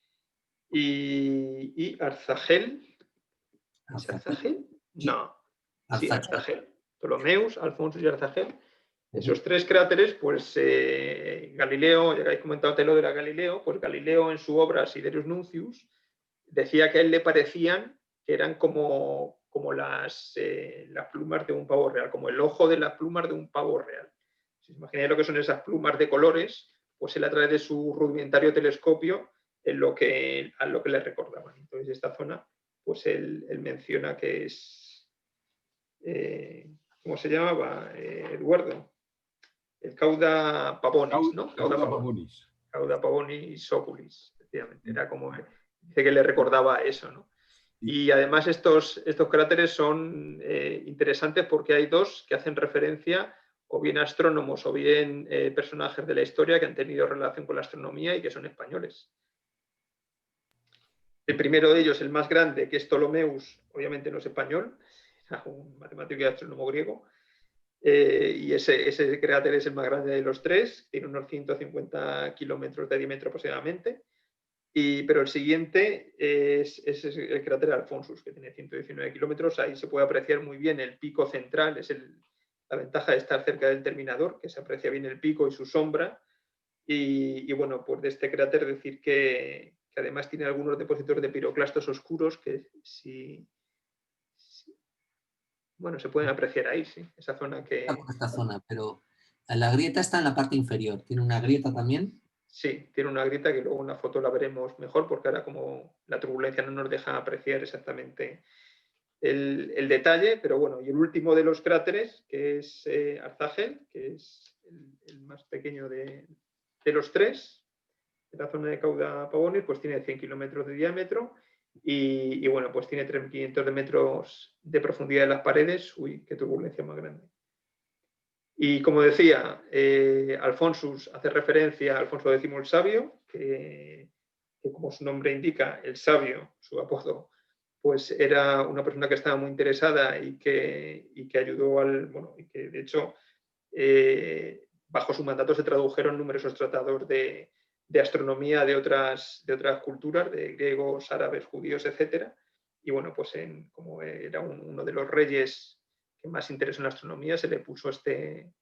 y Arzachel. ¿Es Arzachel? No. Sí, Arzachel. Ptolomeus, Alfonsus y Arzachel. Esos 3 cráteres, pues Galileo, ya que habéis comentado lo de la Galileo, pues Galileo en su obra Sidereus Nuncius decía que a él le parecían que eran como las plumas de un pavo real, como el ojo de las plumas de un pavo real. Si os imagináis lo que son esas plumas de colores, pues él a través de su rudimentario telescopio a lo que le recordaban. Entonces esta zona, pues él menciona que es, ¿cómo se llamaba, Eduardo? El Cauda Pavonis, ¿no? Cauda Pavonis. Cauda Pavonis oculis, efectivamente. Era como, dice que le recordaba eso, ¿no? Y además estos cráteres son interesantes porque hay 2 que hacen referencia o bien a astrónomos o bien personajes de la historia que han tenido relación con la astronomía y que son españoles. El primero de ellos, el más grande, que es Ptolomeus, obviamente no es español, era un matemático y astrónomo griego, y ese cráter es el más grande de los 3, tiene unos 150 kilómetros de diámetro aproximadamente, pero el siguiente es el cráter Alfonsus, que tiene 119 kilómetros. Ahí se puede apreciar muy bien el pico central, es la ventaja de estar cerca del terminador, que se aprecia bien el pico y su sombra. Y bueno, pues de este cráter decir que además tiene algunos depósitos de piroclastos oscuros que bueno, se pueden apreciar ahí, sí, esa zona que... Esta zona, pero la grieta está en la parte inferior. ¿Tiene una grieta también? Sí, tiene una grieta que luego en una foto la veremos mejor porque ahora como la turbulencia no nos deja apreciar exactamente el detalle, pero bueno, y el último de los cráteres, que es Arzachel, que es el más pequeño de los 3, de la zona de Cauda Pavonis, pues tiene 100 kilómetros de diámetro y bueno, pues tiene 3.500 de metros de profundidad en las paredes. Uy, qué turbulencia más grande. Y como decía, Alfonsus hace referencia a Alfonso X el Sabio, que como su nombre indica, el sabio, su apodo, pues era una persona que estaba muy interesada y que ayudó y que de hecho bajo su mandato se tradujeron numerosos tratados de astronomía de otras culturas, de griegos, árabes, judíos, etc. Y bueno, pues como era uno de los reyes que más interesó en la astronomía, se le puso este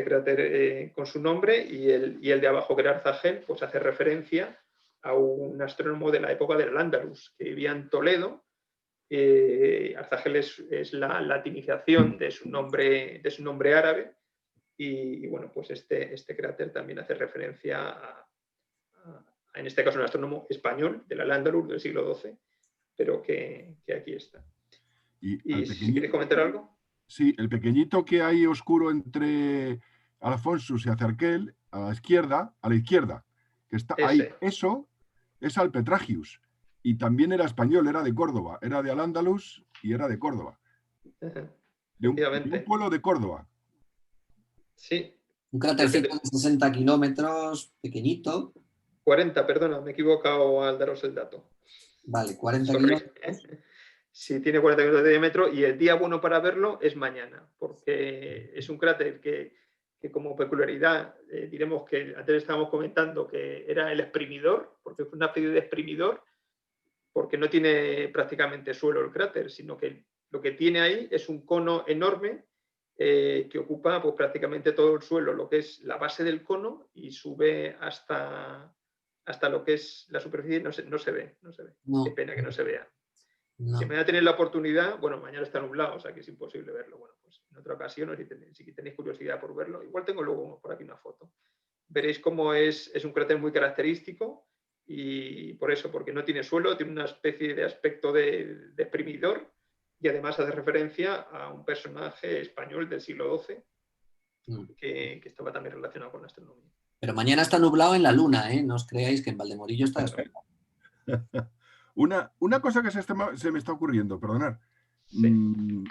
cráter con su nombre, y el de abajo, que era Arzachel, pues hace referencia a un astrónomo de la época del Al-Ándalus, que vivía en Toledo. Arzachel es la latinización de su nombre árabe, y bueno, pues este cráter también hace referencia a, en este caso, un astrónomo español del Al-Ándalus del siglo XII, pero que aquí está. ¿Y si quieres comentar algo? Sí, el pequeñito que hay oscuro entre Alfonsus y Arzachel, a la izquierda, que está ahí, eso es Alpetragius. Y también era español, era de Córdoba, era de Al-Ándalus y era de Córdoba. De un pueblo de Córdoba. Sí. Un cráter de 60 kilómetros, pequeñito. 40, perdona, me he equivocado al daros el dato. Vale, 40 kilómetros. Sí, tiene 40 kilómetros de diámetro, y el día bueno para verlo es mañana, porque es un cráter que como peculiaridad diremos que antes estábamos comentando que era el exprimidor, porque fue una especie de exprimidor, porque no tiene prácticamente suelo el cráter, sino que lo que tiene ahí es un cono enorme que ocupa pues, prácticamente todo el suelo, lo que es la base del cono, y sube hasta lo que es la superficie. No se ve. No. Qué pena que no se vea. No. Si mañana tenéis la oportunidad, bueno, mañana está nublado, o sea que es imposible verlo. Bueno, pues en otra ocasión, si tenéis curiosidad por verlo, igual tengo luego por aquí una foto. Veréis cómo es un cráter muy característico, y por eso, porque no tiene suelo, tiene una especie de aspecto de exprimidor, y además hace referencia a un personaje español del siglo XII que estaba también relacionado con la astronomía. Pero mañana está nublado en la luna, ¿eh? No os creáis que en Valdemorillo está despejado. Una cosa que se me está ocurriendo, perdonad. Sí.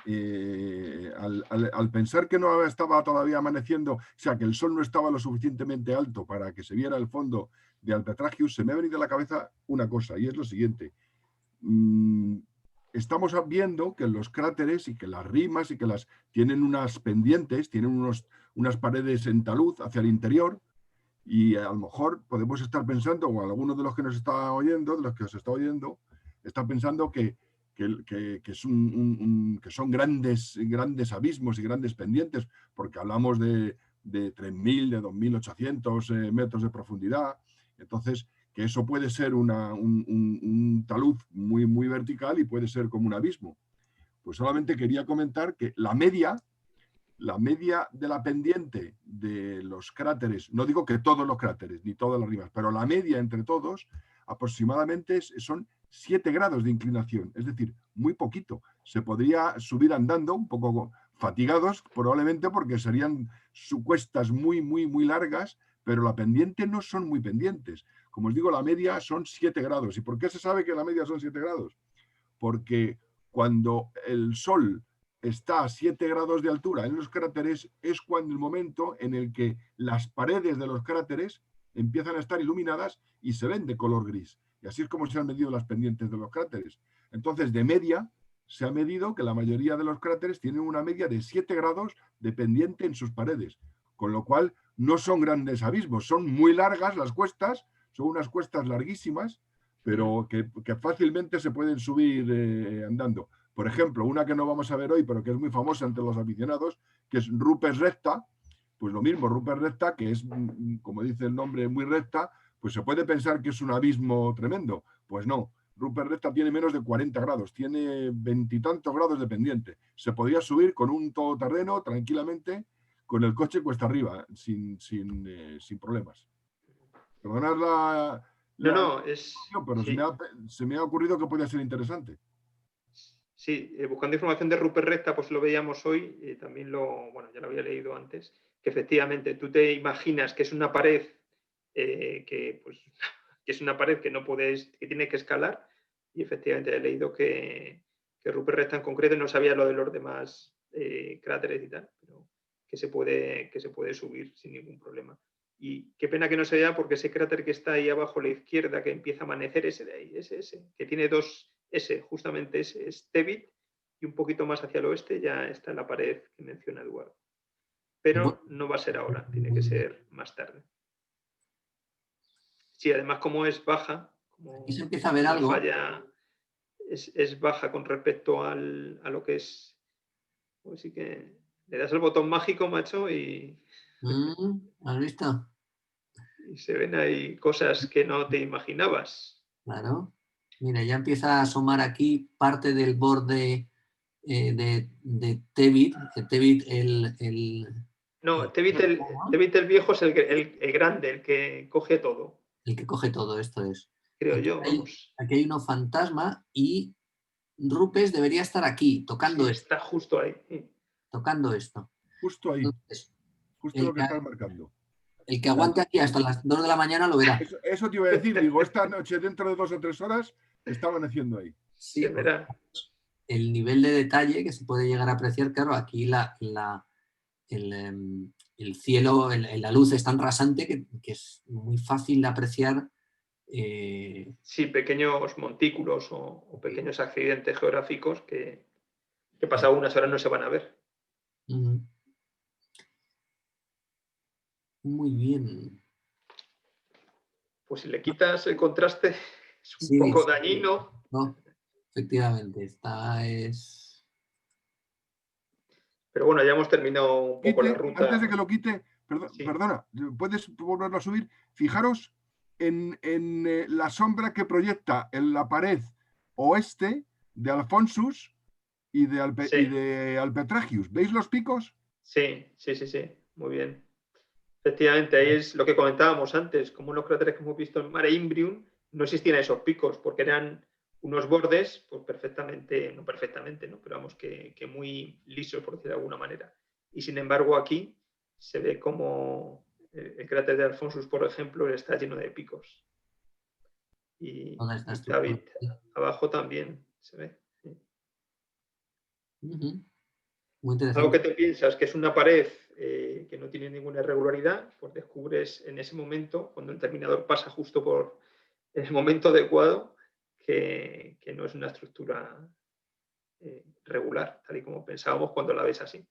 Al pensar que no estaba todavía amaneciendo, o sea, que el sol no estaba lo suficientemente alto para que se viera el fondo de Alpetragius, se me ha venido a la cabeza una cosa, y es lo siguiente. Estamos viendo que los cráteres y que las rimas y que las tienen unas pendientes, tienen unas paredes en talud hacia el interior, y a lo mejor podemos estar pensando, o alguno de los que nos está oyendo, de los que os está oyendo, está pensando que son grandes abismos y grandes pendientes, porque hablamos de 3.000, de 2.800 metros de profundidad. Entonces, que eso puede ser un talud muy, muy vertical y puede ser como un abismo. Pues solamente quería comentar que la media de la pendiente de los cráteres, no digo que todos los cráteres, ni todas las rimas, pero la media entre todos aproximadamente son 7 grados de inclinación, es decir, muy poquito. Se podría subir andando, un poco fatigados, probablemente porque serían cuestas muy, muy, muy largas, pero la pendiente no son muy pendientes. Como os digo, la media son 7 grados. ¿Y por qué se sabe que la media son 7 grados? Porque cuando el Sol está a 7 grados de altura en los cráteres, es cuando el momento en el que las paredes de los cráteres empiezan a estar iluminadas y se ven de color gris. Y así es como se han medido las pendientes de los cráteres. Entonces, de media, se ha medido que la mayoría de los cráteres tienen una media de 7 grados de pendiente en sus paredes, con lo cual no son grandes abismos, son muy largas las cuestas, son unas cuestas larguísimas, pero que fácilmente se pueden subir andando. Por ejemplo, una que no vamos a ver hoy, pero que es muy famosa entre los aficionados, que es Rupes Recta. Pues lo mismo, Rupes Recta, que es, como dice el nombre, muy recta, pues se puede pensar que es un abismo tremendo. Pues no, Rupes Recta tiene menos de 40 grados, tiene 20 y tantos grados de pendiente. Se podría subir con un todoterreno tranquilamente, con el coche cuesta arriba, sin problemas. Perdonad pero sí. se me ha ocurrido que podría ser interesante. Sí, buscando información de Rupes Recta, pues lo veíamos hoy, también ya lo había leído antes, que efectivamente tú te imaginas que es una pared que es una pared que no puedes, que tiene que escalar, y efectivamente he leído que Rupes Recta en concreto, no sabía lo de los demás cráteres y tal, pero que se puede subir sin ningún problema. Y qué pena que no se vea, porque ese cráter que está ahí abajo a la izquierda, que empieza a amanecer, ese de ahí, ese, que tiene dos S, justamente ese es Tebit, y un poquito más hacia el oeste ya está la pared que menciona Eduardo. Pero no va a ser ahora, tiene que ser más tarde. Sí, además como es baja, como y se empieza a ver la algo. falla es baja con respecto a lo que es. Así que le das el botón mágico, macho, y ¿Has visto? y se ven ahí cosas que no te imaginabas. Claro. Mira, ya empieza a asomar aquí parte del borde de Tebit. Tebit No, Tebit el viejo es el grande, el que coge todo. El que coge todo, esto es. Creo yo, vamos. Aquí hay uno fantasma y Rupes debería estar aquí, tocando Sí, esto. está justo ahí. Sí. Tocando esto. Justo ahí. Entonces, justo lo que estás marcando. El que aguante aquí hasta las 2 de la mañana lo verá. Eso te iba a decir, digo, esta noche, dentro de 2 o 3 horas, está amaneciendo ahí. Sí, verá. El nivel de detalle que se puede llegar a apreciar, claro, aquí el cielo, la luz es tan rasante que es muy fácil de apreciar. Sí, pequeños montículos o pequeños accidentes geográficos que pasado unas horas no se van a ver. Muy bien. Pues si le quitas el contraste, es un poco dañino. No, efectivamente, Pero bueno, ya hemos terminado un poco la ruta. Antes de que lo quite, perdona, ¿puedes volverlo a subir? Fijaros en la sombra que proyecta en la pared oeste de Alfonsus y de Alpetragius. ¿Veis los picos? Sí, muy bien. Efectivamente, ahí es lo que comentábamos antes, como los cráteres que hemos visto en Mare Imbrium no existían esos picos, porque eran unos bordes, pues perfectamente, no perfectamente, ¿no? Pero vamos, que muy lisos, por decirlo de alguna manera. Y sin embargo aquí se ve como el cráter de Alphonsus, por ejemplo, está lleno de picos. Y Toda esta David estructura. abajo también se ve. Muy Algo interesante. que te piensas que es una pared que no tiene ninguna irregularidad, pues descubres en ese momento, cuando el terminador pasa justo por el momento adecuado, que no es una estructura regular, tal y como pensábamos cuando la ves así.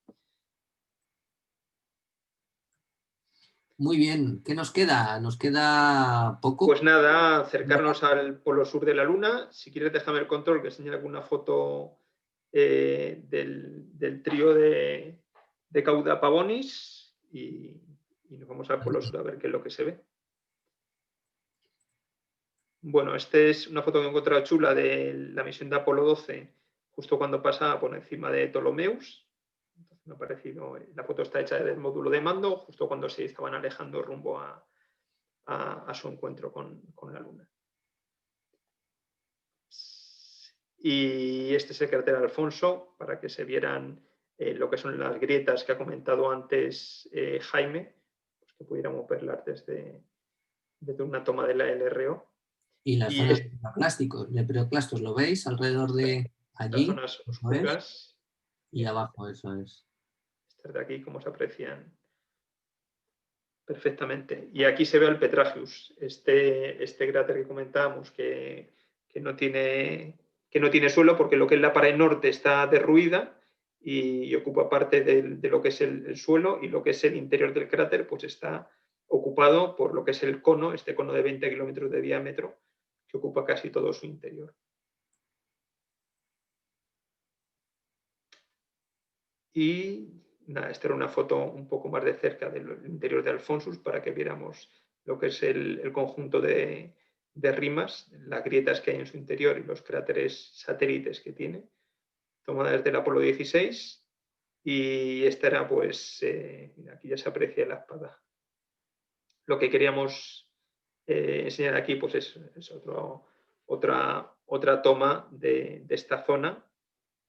Muy bien, ¿qué nos queda? Nos queda poco. Pues nada, acercarnos al polo sur de la Luna. Si quieres, déjame el control, que enseñe alguna foto del trío de Cauda Pavonis y nos vamos al polo sur a ver qué es lo que se ve. Bueno, esta es una foto que he encontrado chula de la misión de Apolo 12, justo cuando pasa por encima de Ptolomeus. Entonces me ha parecido, la foto está hecha del módulo de mando, justo cuando se estaban alejando rumbo a su encuentro con la Luna. Y este es el cráter Alfonso, para que se vieran lo que son las grietas que ha comentado antes Jaime, pues que pudiéramos verlas desde una toma de la LRO. Y las zonas de piroclastos, ¿lo veis? Alrededor de allí. Las zonas oscuras. Y abajo, eso es. Estas de aquí, como se aprecian perfectamente. Y aquí se ve el Petragius, este cráter que comentábamos, que no tiene suelo, porque lo que es la pared norte está derruida y ocupa parte de lo que es el suelo, y lo que es el interior del cráter pues está ocupado por lo que es el cono, este cono de 20 kilómetros de diámetro, que ocupa casi todo su interior. Y nada, esta era una foto un poco más de cerca del interior de Alphonsus, para que viéramos lo que es el conjunto de rimas, las grietas que hay en su interior y los cráteres satélites que tiene, tomada desde el Apolo 16. Y esta era, pues, mira, aquí ya se aprecia la espada. Lo que queríamos enseñar aquí, pues es otra toma de esta zona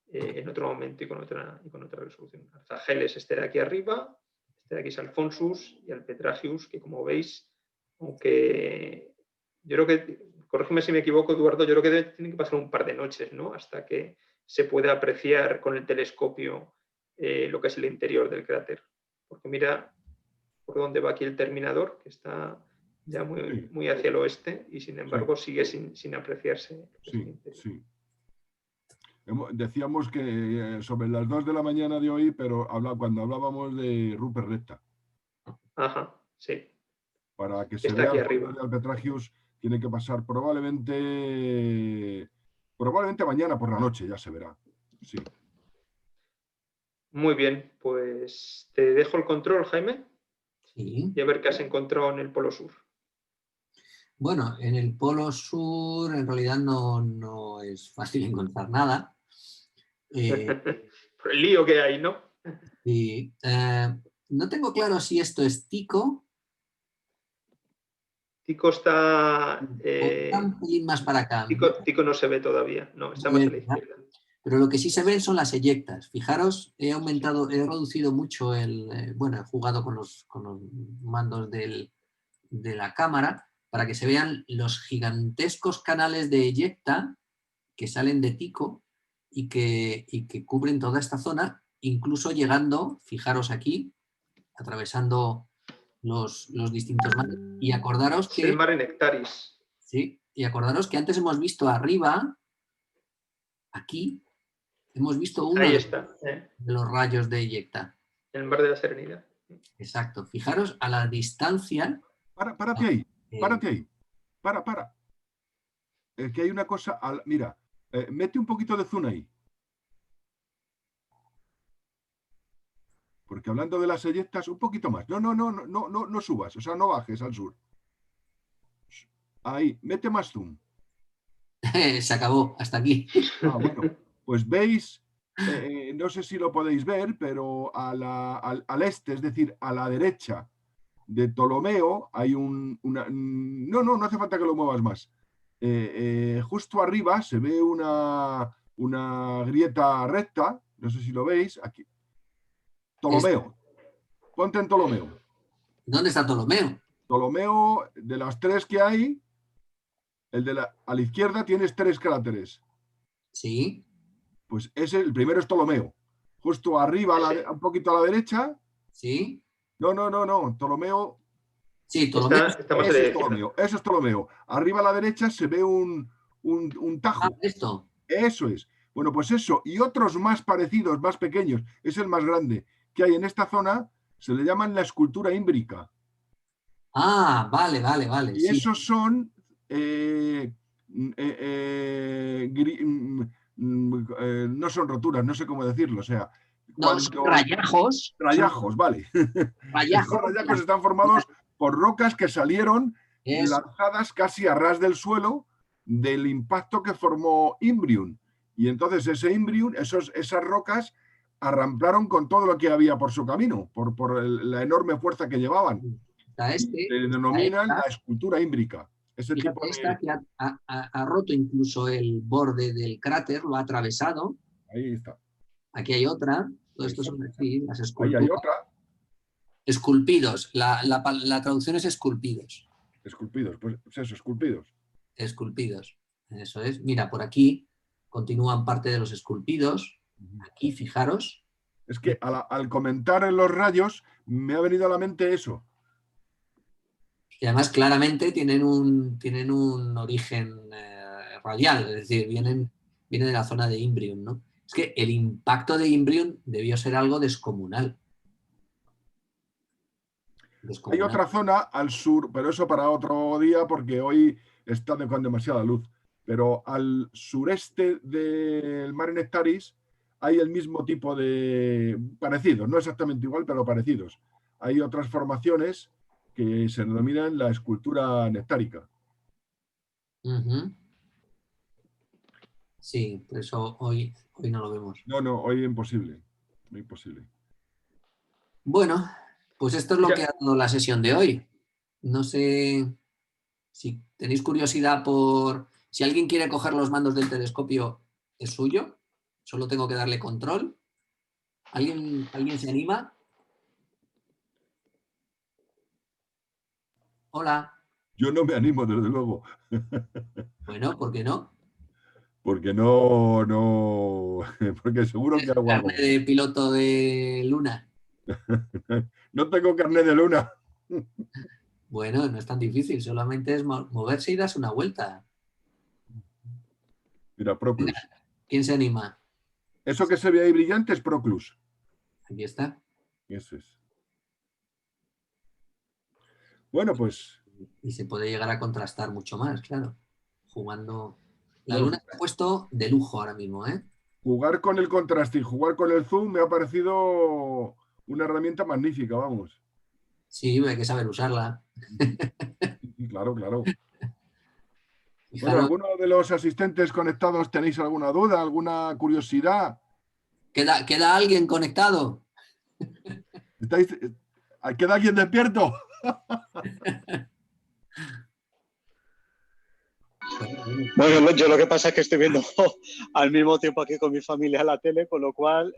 en otro momento y con otra resolución. Arzageles, este de aquí arriba, este de aquí es Alphonsus, y el Petragius, que como veis, aunque yo creo que, corrígeme si me equivoco, Eduardo, yo creo que tiene que pasar un par de noches, ¿no?, hasta que se pueda apreciar con el telescopio lo que es el interior del cráter. Porque mira por dónde va aquí el terminador, que está ya muy hacia el oeste, y sin embargo sigue sin apreciarse. Sí. Decíamos que sobre las 2 de la mañana de hoy, pero cuando hablábamos de Rupert Recta. Ajá, sí. Para que se vea el fondo de Alpetragius tiene que pasar probablemente mañana por la noche, ya se verá. Sí. Muy bien, pues te dejo el control, Jaime. Sí. Y a ver qué has encontrado en el Polo Sur. Bueno, en el Polo Sur en realidad no es fácil encontrar nada. Por el lío que hay, ¿no? Sí. No tengo claro si esto es Tycho. Tycho está... un pelín más para acá. Tycho no se ve todavía, no, está más a la izquierda. Pero lo que sí se ven son las eyectas. Fijaros, he reducido mucho he jugado con los mandos de la cámara para que se vean los gigantescos canales de eyecta que salen de Tycho y que cubren toda esta zona, incluso llegando, fijaros aquí, atravesando los distintos mares. Y acordaros que... El Mare Nectaris. Sí, y acordaros que antes hemos visto arriba, aquí, hemos visto uno de los rayos de eyecta. El Mar de la Serenidad. Exacto. Fijaros a la distancia. Párate ahí. Para. Que hay una cosa. Mira, mete un poquito de zoom ahí. Porque hablando de las eyectas, un poquito más. No subas, o sea, no bajes al sur. Ahí, mete más zoom. Se acabó, hasta aquí. Bueno, pues veis, no sé si lo podéis ver, pero al este, es decir, a la derecha de Ptolomeo, hay no hace falta que lo muevas más. justo arriba se ve una grieta recta, no sé si lo veis, aquí. Ptolomeo. Ponte en Ptolomeo. ¿Dónde está Ptolomeo? Ptolomeo, de las 3 que hay, a la izquierda tienes 3 cráteres. Sí. Pues el primero es Ptolomeo. Justo arriba, un poquito a la derecha. Sí. No. Ptolomeo. Sí, Ptolomeo. Estamos Eso en la es Ptolomeo. Eso es Ptolomeo. Arriba a la derecha se ve un tajo. Esto. Eso es. Bueno, pues eso y otros más parecidos, más pequeños, es el más grande que hay en esta zona, se le llaman la escultura ímbrica. Vale. Y Sí. esos son no son roturas, no sé cómo decirlo. O sea, No, son rayajos. Rayajos, vale. Rayajos. Los rayajos están formados por rocas que salieron Eso. lanzadas casi a ras del suelo del impacto que formó Imbrium. Y entonces ese Imbrium, esas rocas arramplaron con todo lo que había por su camino, por la enorme fuerza que llevaban. Se denomina la escultura ímbrica. Ese Fíjate, tipo de... esta que ha roto incluso el borde del cráter, lo ha atravesado. Ahí está. Aquí hay otra. Todo esto son las esculturas. Ahí hay otra. Esculpidos. La traducción es esculpidos. Esculpidos, pues eso, esculpidos. Esculpidos. Eso es. Mira, por aquí continúan parte de los esculpidos. Aquí, fijaros. Es que al comentar en los rayos me ha venido a la mente eso. Y además claramente tienen un origen radial, es decir, vienen de la zona de Imbrium, ¿no? Es que el impacto de Imbrium debió ser algo descomunal. Hay otra zona al sur, pero eso para otro día porque hoy está con demasiada luz. Pero al sureste del Mare Nectaris hay el mismo tipo de... parecidos, no exactamente igual, pero parecidos. Hay otras formaciones que se denominan la escultura nectárica. Sí, por eso hoy no lo vemos. No, hoy imposible. Imposible. Bueno, pues esto es lo que ha dado la sesión de hoy. No sé si tenéis curiosidad por... Si alguien quiere coger los mandos del telescopio, es suyo. Solo tengo que darle control. ¿Alguien se anima? Hola. Yo no me animo, desde luego. Bueno, ¿por qué no? Porque no, porque seguro que hago algo. Carne de piloto de Luna. No tengo carnet de Luna. Bueno, no es tan difícil, solamente es moverse y darse una vuelta. Mira, Proclus. ¿Quién se anima? Eso que se ve ahí brillante es Proclus. Aquí está. Eso es. Bueno, pues... Y se puede llegar a contrastar mucho más, claro. Jugando... La Luna se ha puesto de lujo ahora mismo, ¿eh? Jugar con el contraste y jugar con el zoom me ha parecido una herramienta magnífica, vamos. Sí, hay que saber usarla. Claro. Fijaros, Bueno, ¿alguno de los asistentes conectados tenéis alguna duda, alguna curiosidad? ¿Queda alguien conectado? ¿Queda alguien despierto? Bueno, yo lo que pasa es que estoy viendo al mismo tiempo aquí con mi familia la tele, con lo cual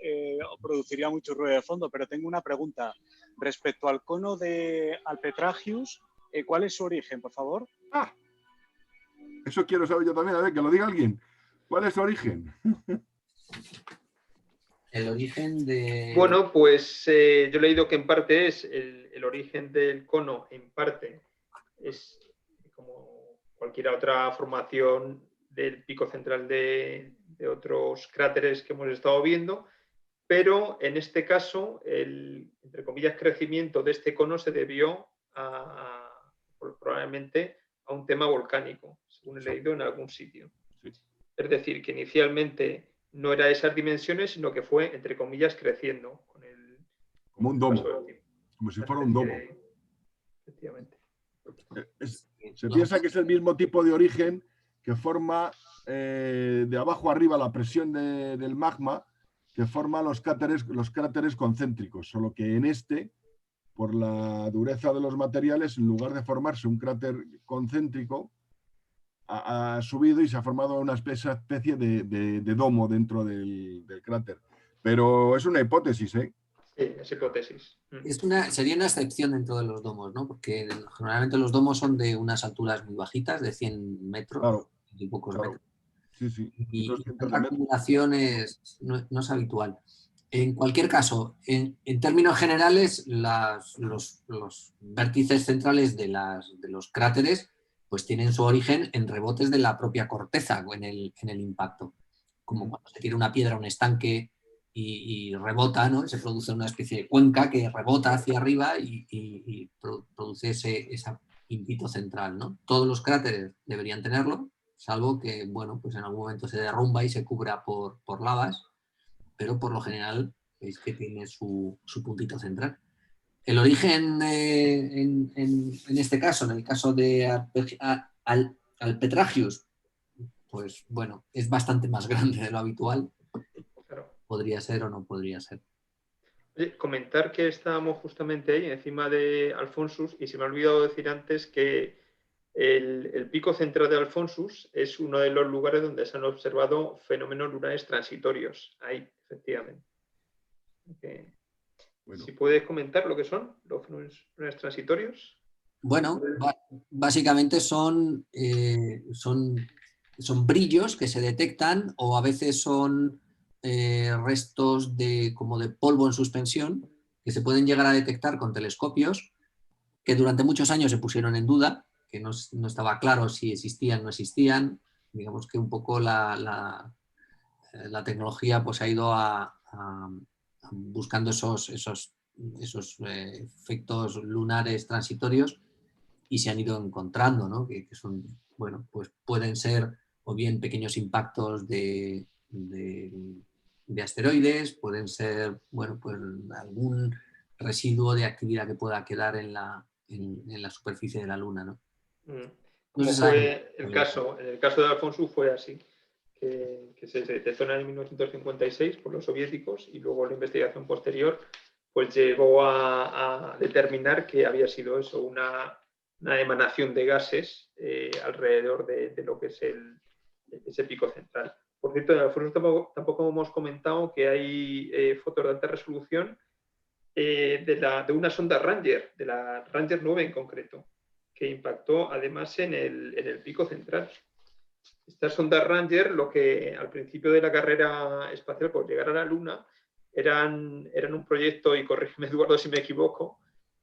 produciría mucho ruido de fondo, pero tengo una pregunta. Respecto al cono de Alpetragius, ¿cuál es su origen, por favor? Eso quiero saber yo también, a ver, que lo diga alguien. ¿Cuál es su origen? El origen de... Bueno, pues yo he leído que en parte es el origen del cono, en parte es como cualquier otra formación del pico central de otros cráteres que hemos estado viendo, pero en este caso el, entre comillas, crecimiento de este cono se debió probablemente a un tema volcánico, según he leído en algún sitio. Sí. Es decir, que inicialmente no era esas dimensiones, sino que fue, entre comillas, creciendo. Como un domo, como si fuera un domo. Efectivamente. Se piensa que es el mismo tipo de origen que forma de abajo arriba la presión del magma que forma los cráteres concéntricos, solo que en este, por la dureza de los materiales, en lugar de formarse un cráter concéntrico, ha subido y se ha formado una especie de domo dentro del cráter. Pero es una hipótesis, ¿eh? Sí, es hipótesis. Sería una excepción dentro de los domos, ¿no? Porque generalmente los domos son de unas alturas muy bajitas, de 100 metros, Claro, y pocos claro. metros. Sí, sí. Y cientos la de metros. acumulación no es habitual. En cualquier caso, en términos generales, los vértices centrales de los cráteres pues tienen su origen en rebotes de la propia corteza en el impacto. Como cuando se tira una piedra a un estanque y rebota, ¿no? Se produce una especie de cuenca que rebota hacia arriba y produce ese impito central, ¿no? Todos los cráteres deberían tenerlo, salvo que, bueno, pues en algún momento se derrumba y se cubra por lavas, pero por lo general veis que tiene su puntito central. El origen, en este caso, en el caso de Alpetragius, pues bueno, es bastante más grande de lo habitual. Claro. Podría ser o no podría ser. Oye, comentar que estábamos justamente ahí, encima de Alfonsus, y se me ha olvidado decir antes que el pico central de Alfonsus es uno de los lugares donde se han observado fenómenos lunares transitorios. Ahí, efectivamente. Bueno. Si puedes comentar lo que son los fenómenos lunares transitorios. Bueno, básicamente son brillos que se detectan, o a veces son restos como de polvo en suspensión que se pueden llegar a detectar con telescopios, que durante muchos años se pusieron en duda, que no estaba claro si existían o no existían. Digamos que un poco la tecnología pues ha ido buscando esos efectos lunares transitorios y se han ido encontrando, ¿no? Que son, bueno, pues pueden ser o bien pequeños impactos de asteroides, pueden ser, bueno, pues algún residuo de actividad que pueda quedar en la superficie de la Luna, ¿no? Como fue el caso, en el caso de Alfonso fue así, que se detectó en el 1956 por los soviéticos, y luego la investigación posterior pues llegó a determinar que había sido eso, una emanación de gases alrededor de lo que es ese pico central. Por cierto, en Alfonso tampoco hemos comentado que hay fotos de alta resolución de una sonda Ranger, de la Ranger 9 en concreto, que impactó además en el pico central. Esta sonda Ranger, lo que al principio de la carrera espacial por llegar a la Luna, eran un proyecto, y corrígeme Eduardo si me equivoco,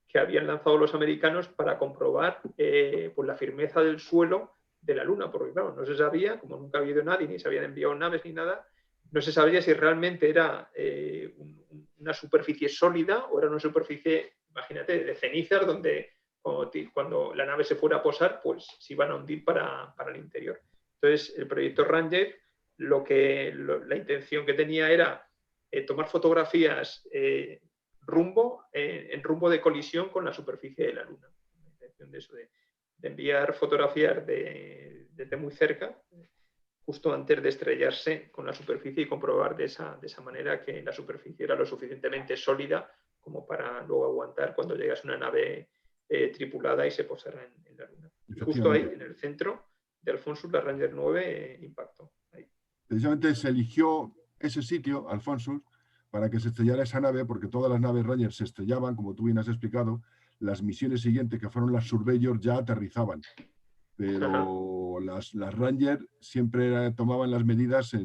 que habían lanzado los americanos para comprobar pues la firmeza del suelo de la Luna, porque claro, no se sabía, como nunca había ido nadie, ni se habían enviado naves ni nada, no se sabía si realmente era una superficie sólida o era una superficie, imagínate, de cenizas, donde cuando la nave se fuera a posar, pues se iban a hundir para el interior. Entonces, el proyecto Ranger, la intención que tenía era tomar fotografías en rumbo de colisión con la superficie de la Luna. La intención de eso, de enviar fotografías desde muy cerca, justo antes de estrellarse con la superficie, y comprobar de esa manera que la superficie era lo suficientemente sólida como para luego aguantar cuando llegase una nave tripulada y se posara en la Luna. Y justo ahí, en el centro de Alfonso, la Ranger 9 impactó. Ahí. Precisamente se eligió ese sitio, Alfonso, para que se estrellara esa nave, porque todas las naves Ranger se estrellaban, como tú bien has explicado. Las misiones siguientes, que fueron las Surveyor, ya aterrizaban, pero las Ranger siempre tomaban las medidas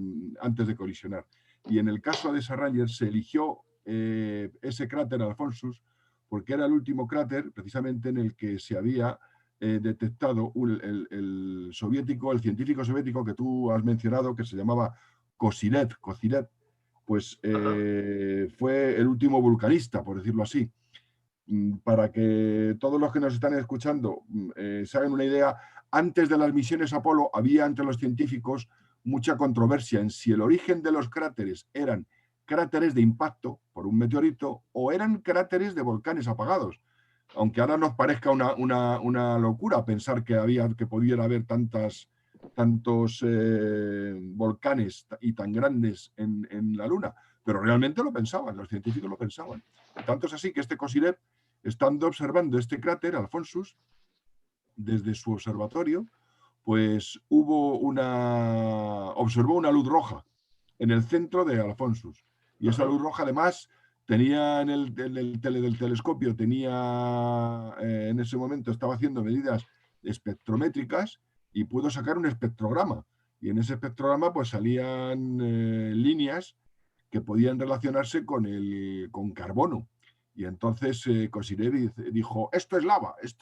antes de colisionar. Y en el caso de esa Ranger se eligió ese cráter, Alfonsus, porque era el último cráter precisamente en el que se había detectado el científico soviético que tú has mencionado, que se llamaba Kozyrev, pues fue el último vulcanista, por decirlo así. Para que todos los que nos están escuchando se hagan una idea, antes de las misiones Apolo había entre los científicos mucha controversia en si el origen de los cráteres eran cráteres de impacto por un meteorito o eran cráteres de volcanes apagados. Aunque ahora nos parezca una locura pensar que pudiera haber tantos volcanes y tan grandes en la Luna, pero realmente lo pensaban, los científicos lo pensaban. Tanto es así que este Kozyrev, estando observando este cráter, Alfonsus, desde su observatorio, pues observó una luz roja en el centro de Alphonsus. Y esa luz roja, además, tenía del telescopio, en ese momento estaba haciendo medidas espectrométricas y pudo sacar un espectrograma. Y en ese espectrograma pues salían líneas que podían relacionarse con carbono. Y entonces Kozyrev dijo, esto es lava, es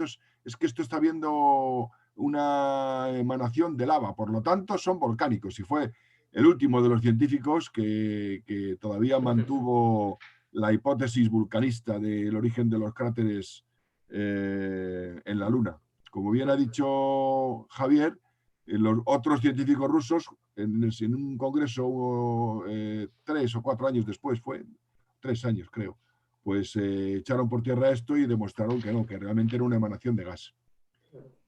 que esto está viendo una emanación de lava, por lo tanto son volcánicos. Y fue el último de los científicos que todavía mantuvo la hipótesis vulcanista del origen de los cráteres en la Luna. Como bien ha dicho Javier, los otros científicos rusos, en un congreso 3 o 4 años después, 3 años creo, pues echaron por tierra esto y demostraron que no, que realmente era una emanación de gas.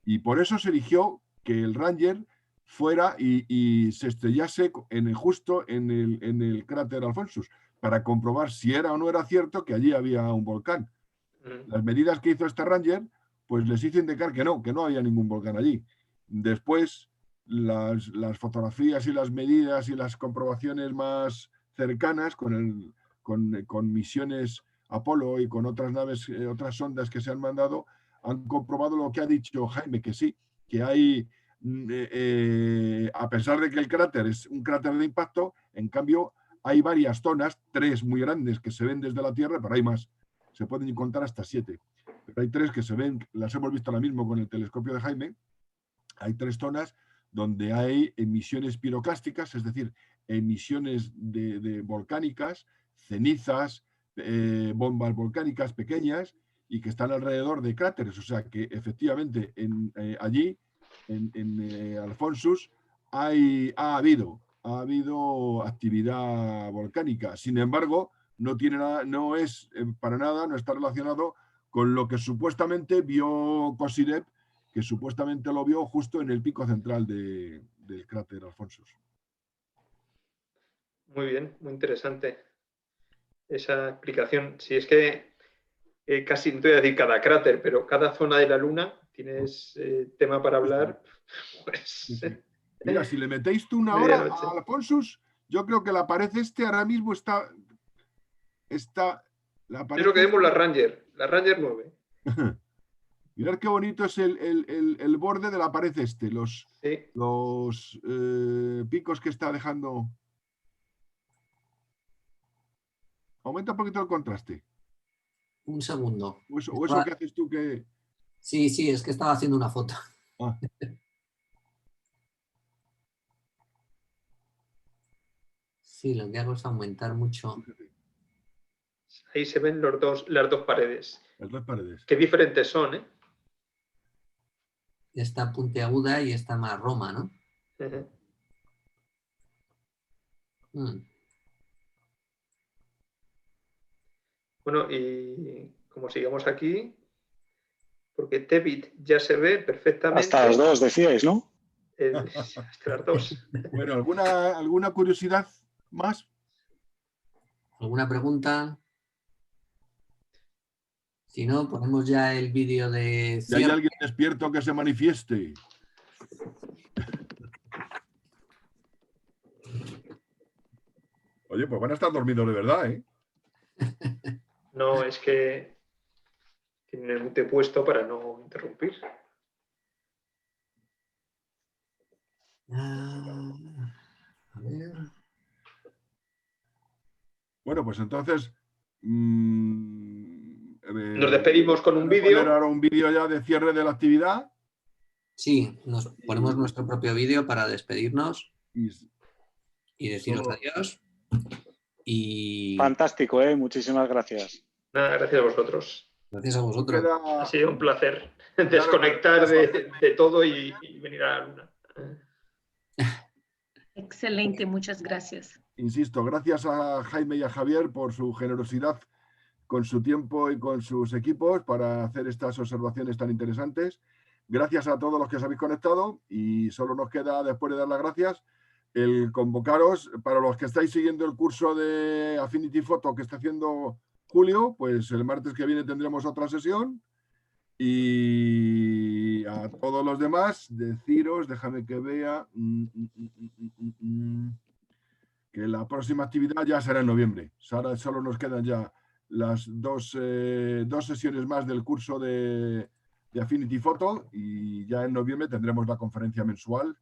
Y por eso se eligió que el Ranger fuera y se estrellase justo en el cráter Alphonsus, para comprobar si era o no era cierto que allí había un volcán. Las medidas que hizo este Ranger, pues les hizo indicar que no había ningún volcán allí. Después, las fotografías y las medidas y las comprobaciones más cercanas con misiones Apolo y con otras naves, otras sondas que se han mandado, han comprobado lo que ha dicho Jaime, que sí, que hay, a pesar de que el cráter es un cráter de impacto, en cambio hay varias zonas, 3 muy grandes que se ven desde la Tierra, pero hay más, se pueden contar hasta 7. Pero hay 3 que se ven, las hemos visto ahora mismo con el telescopio de Jaime. Hay 3 zonas donde hay emisiones piroclásticas, es decir, emisiones de volcánicas, cenizas, bombas volcánicas pequeñas y que están alrededor de cráteres. O sea que efectivamente allí, en Alphonsus, ha habido actividad volcánica. Sin embargo, no es para nada, no está relacionado con lo que supuestamente vio Kozyrev, que supuestamente lo vio justo en el pico central del cráter Alphonsus. Muy bien, muy interesante esa explicación. Si es que casi no te voy a decir cada cráter, pero cada zona de la Luna tienes tema para hablar. Pues, sí. Mira, si le metéis tú una hora a Alphonsus, yo creo que la pared ahora mismo está yo creo que vemos la Ranger 9. Mirad qué bonito es el borde de la pared los picos que está dejando. Aumenta un poquito el contraste. Un segundo. O eso que haces tú que... Sí, es que estaba haciendo una foto. Ah. Sí, lo que hago es aumentar mucho. Ahí se ven las dos paredes. Las 2 paredes. Qué diferentes son, ¿eh? Esta puntiaguda y esta más roma, ¿no? Bueno, y como sigamos aquí, porque Tebit ya se ve perfectamente. Hasta las 2 decíais, ¿no? Hasta las 2. Bueno, ¿alguna curiosidad más? ¿Alguna pregunta? Si no, ponemos ya el vídeo de... Si hay alguien despierto que se manifieste. Oye, pues van a estar dormidos de verdad, ¿eh? No, es que tienen el mute puesto para no interrumpir. A ver. Bueno, pues entonces... nos despedimos con un vídeo. Ahora un vídeo ya de cierre de la actividad. Sí, nos ponemos nuestro propio vídeo para despedirnos y deciros adiós. Y... Fantástico, muchísimas gracias. Nada, gracias a vosotros. Gracias a vosotros. Ha sido un placer desconectar de todo y venir a la Luna. Excelente, muchas gracias. Insisto, gracias a Jaime y a Javier por su generosidad con su tiempo y con sus equipos para hacer estas observaciones tan interesantes. Gracias a todos los que os habéis conectado y solo nos queda, después de dar las gracias, el convocaros para los que estáis siguiendo el curso de Affinity Photo que está haciendo Julio, pues el martes que viene tendremos otra sesión y a a todos los demás, deciros, déjame que vea, que la próxima actividad ya será en noviembre. Ahora solo nos quedan ya las dos sesiones más del curso de Affinity Photo y ya en noviembre tendremos la conferencia mensual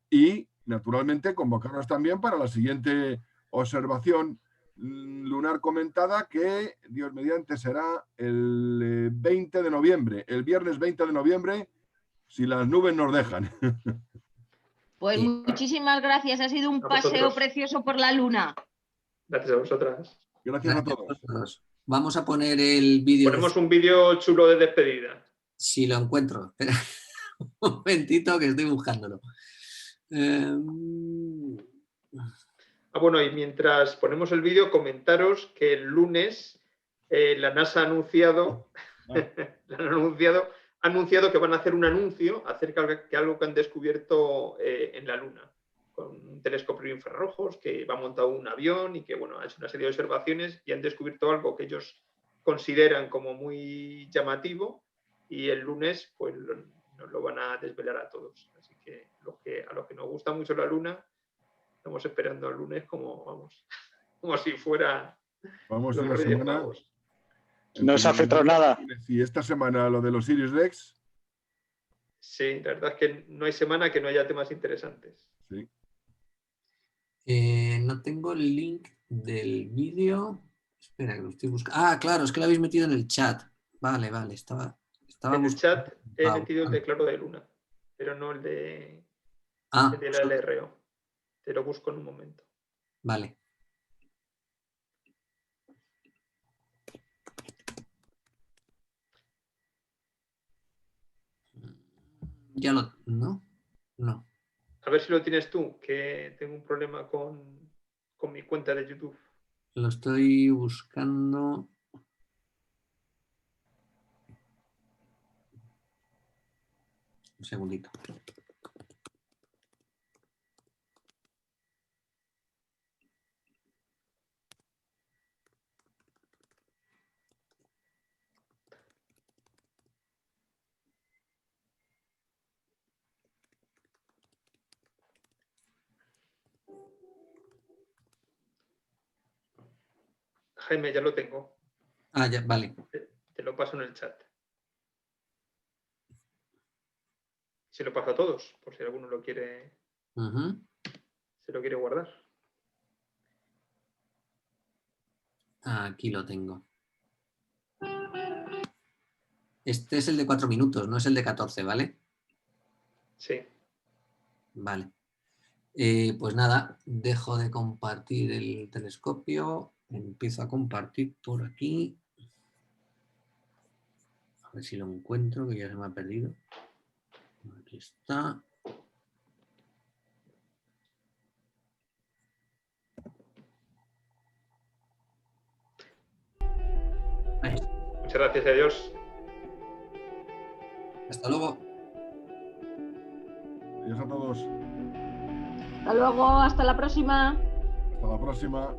y, naturalmente, convocarnos también para la siguiente observación lunar comentada que, Dios mediante, será el 20 de noviembre, el viernes 20 de noviembre, si las nubes nos dejan. Pues muchísimas gracias, ha sido un paseo precioso por la luna. Gracias a vosotras. Gracias a todos. Vamos a poner el vídeo. Ponemos un vídeo chulo de despedida. Si lo encuentro. Espera un momentito que estoy buscándolo. Bueno, y mientras ponemos el vídeo, comentaros que el lunes la NASA ha anunciado, ha anunciado que van a hacer un anuncio acerca de algo que han descubierto en la Luna, con un telescopio de infrarrojos que va montado un avión y que, bueno, ha hecho una serie de observaciones y han descubierto algo que ellos consideran como muy llamativo y el lunes pues nos lo van a desvelar a todos. Así que a los que nos gusta mucho la Luna, estamos esperando al lunes como si fuera vamos los una Reyes semana. Magos. No os ha afectado nada. Y esta semana lo de los Iris Rex. Sí, la verdad es que no hay semana que no haya temas interesantes. Sí. No tengo el link del vídeo. Espera, que lo estoy buscando. Ah, claro, es que lo habéis metido en el chat. Vale, estaba en el chat he buscando. metido el de Claro de Luna, pero no el de la LRO. Te lo busco en un momento. Vale. Ya lo... ¿No? No. A ver si lo tienes tú, que tengo un problema con mi cuenta de YouTube. Lo estoy buscando. Un segundito. Jaime, ya lo tengo. Ah, ya, vale. Te lo paso en el chat. Se lo paso a todos, por si alguno lo quiere, se lo quiere guardar. Aquí lo tengo. Este es el de 4 minutos, no es el de 14, ¿vale? Sí. Vale. Pues nada, dejo de compartir el telescopio. Empiezo a compartir por aquí. A ver si lo encuentro, que ya se me ha perdido. Aquí está. Ahí está. Muchas gracias a Dios. Hasta luego. Adiós a todos. Hasta luego, hasta la próxima. Hasta la próxima.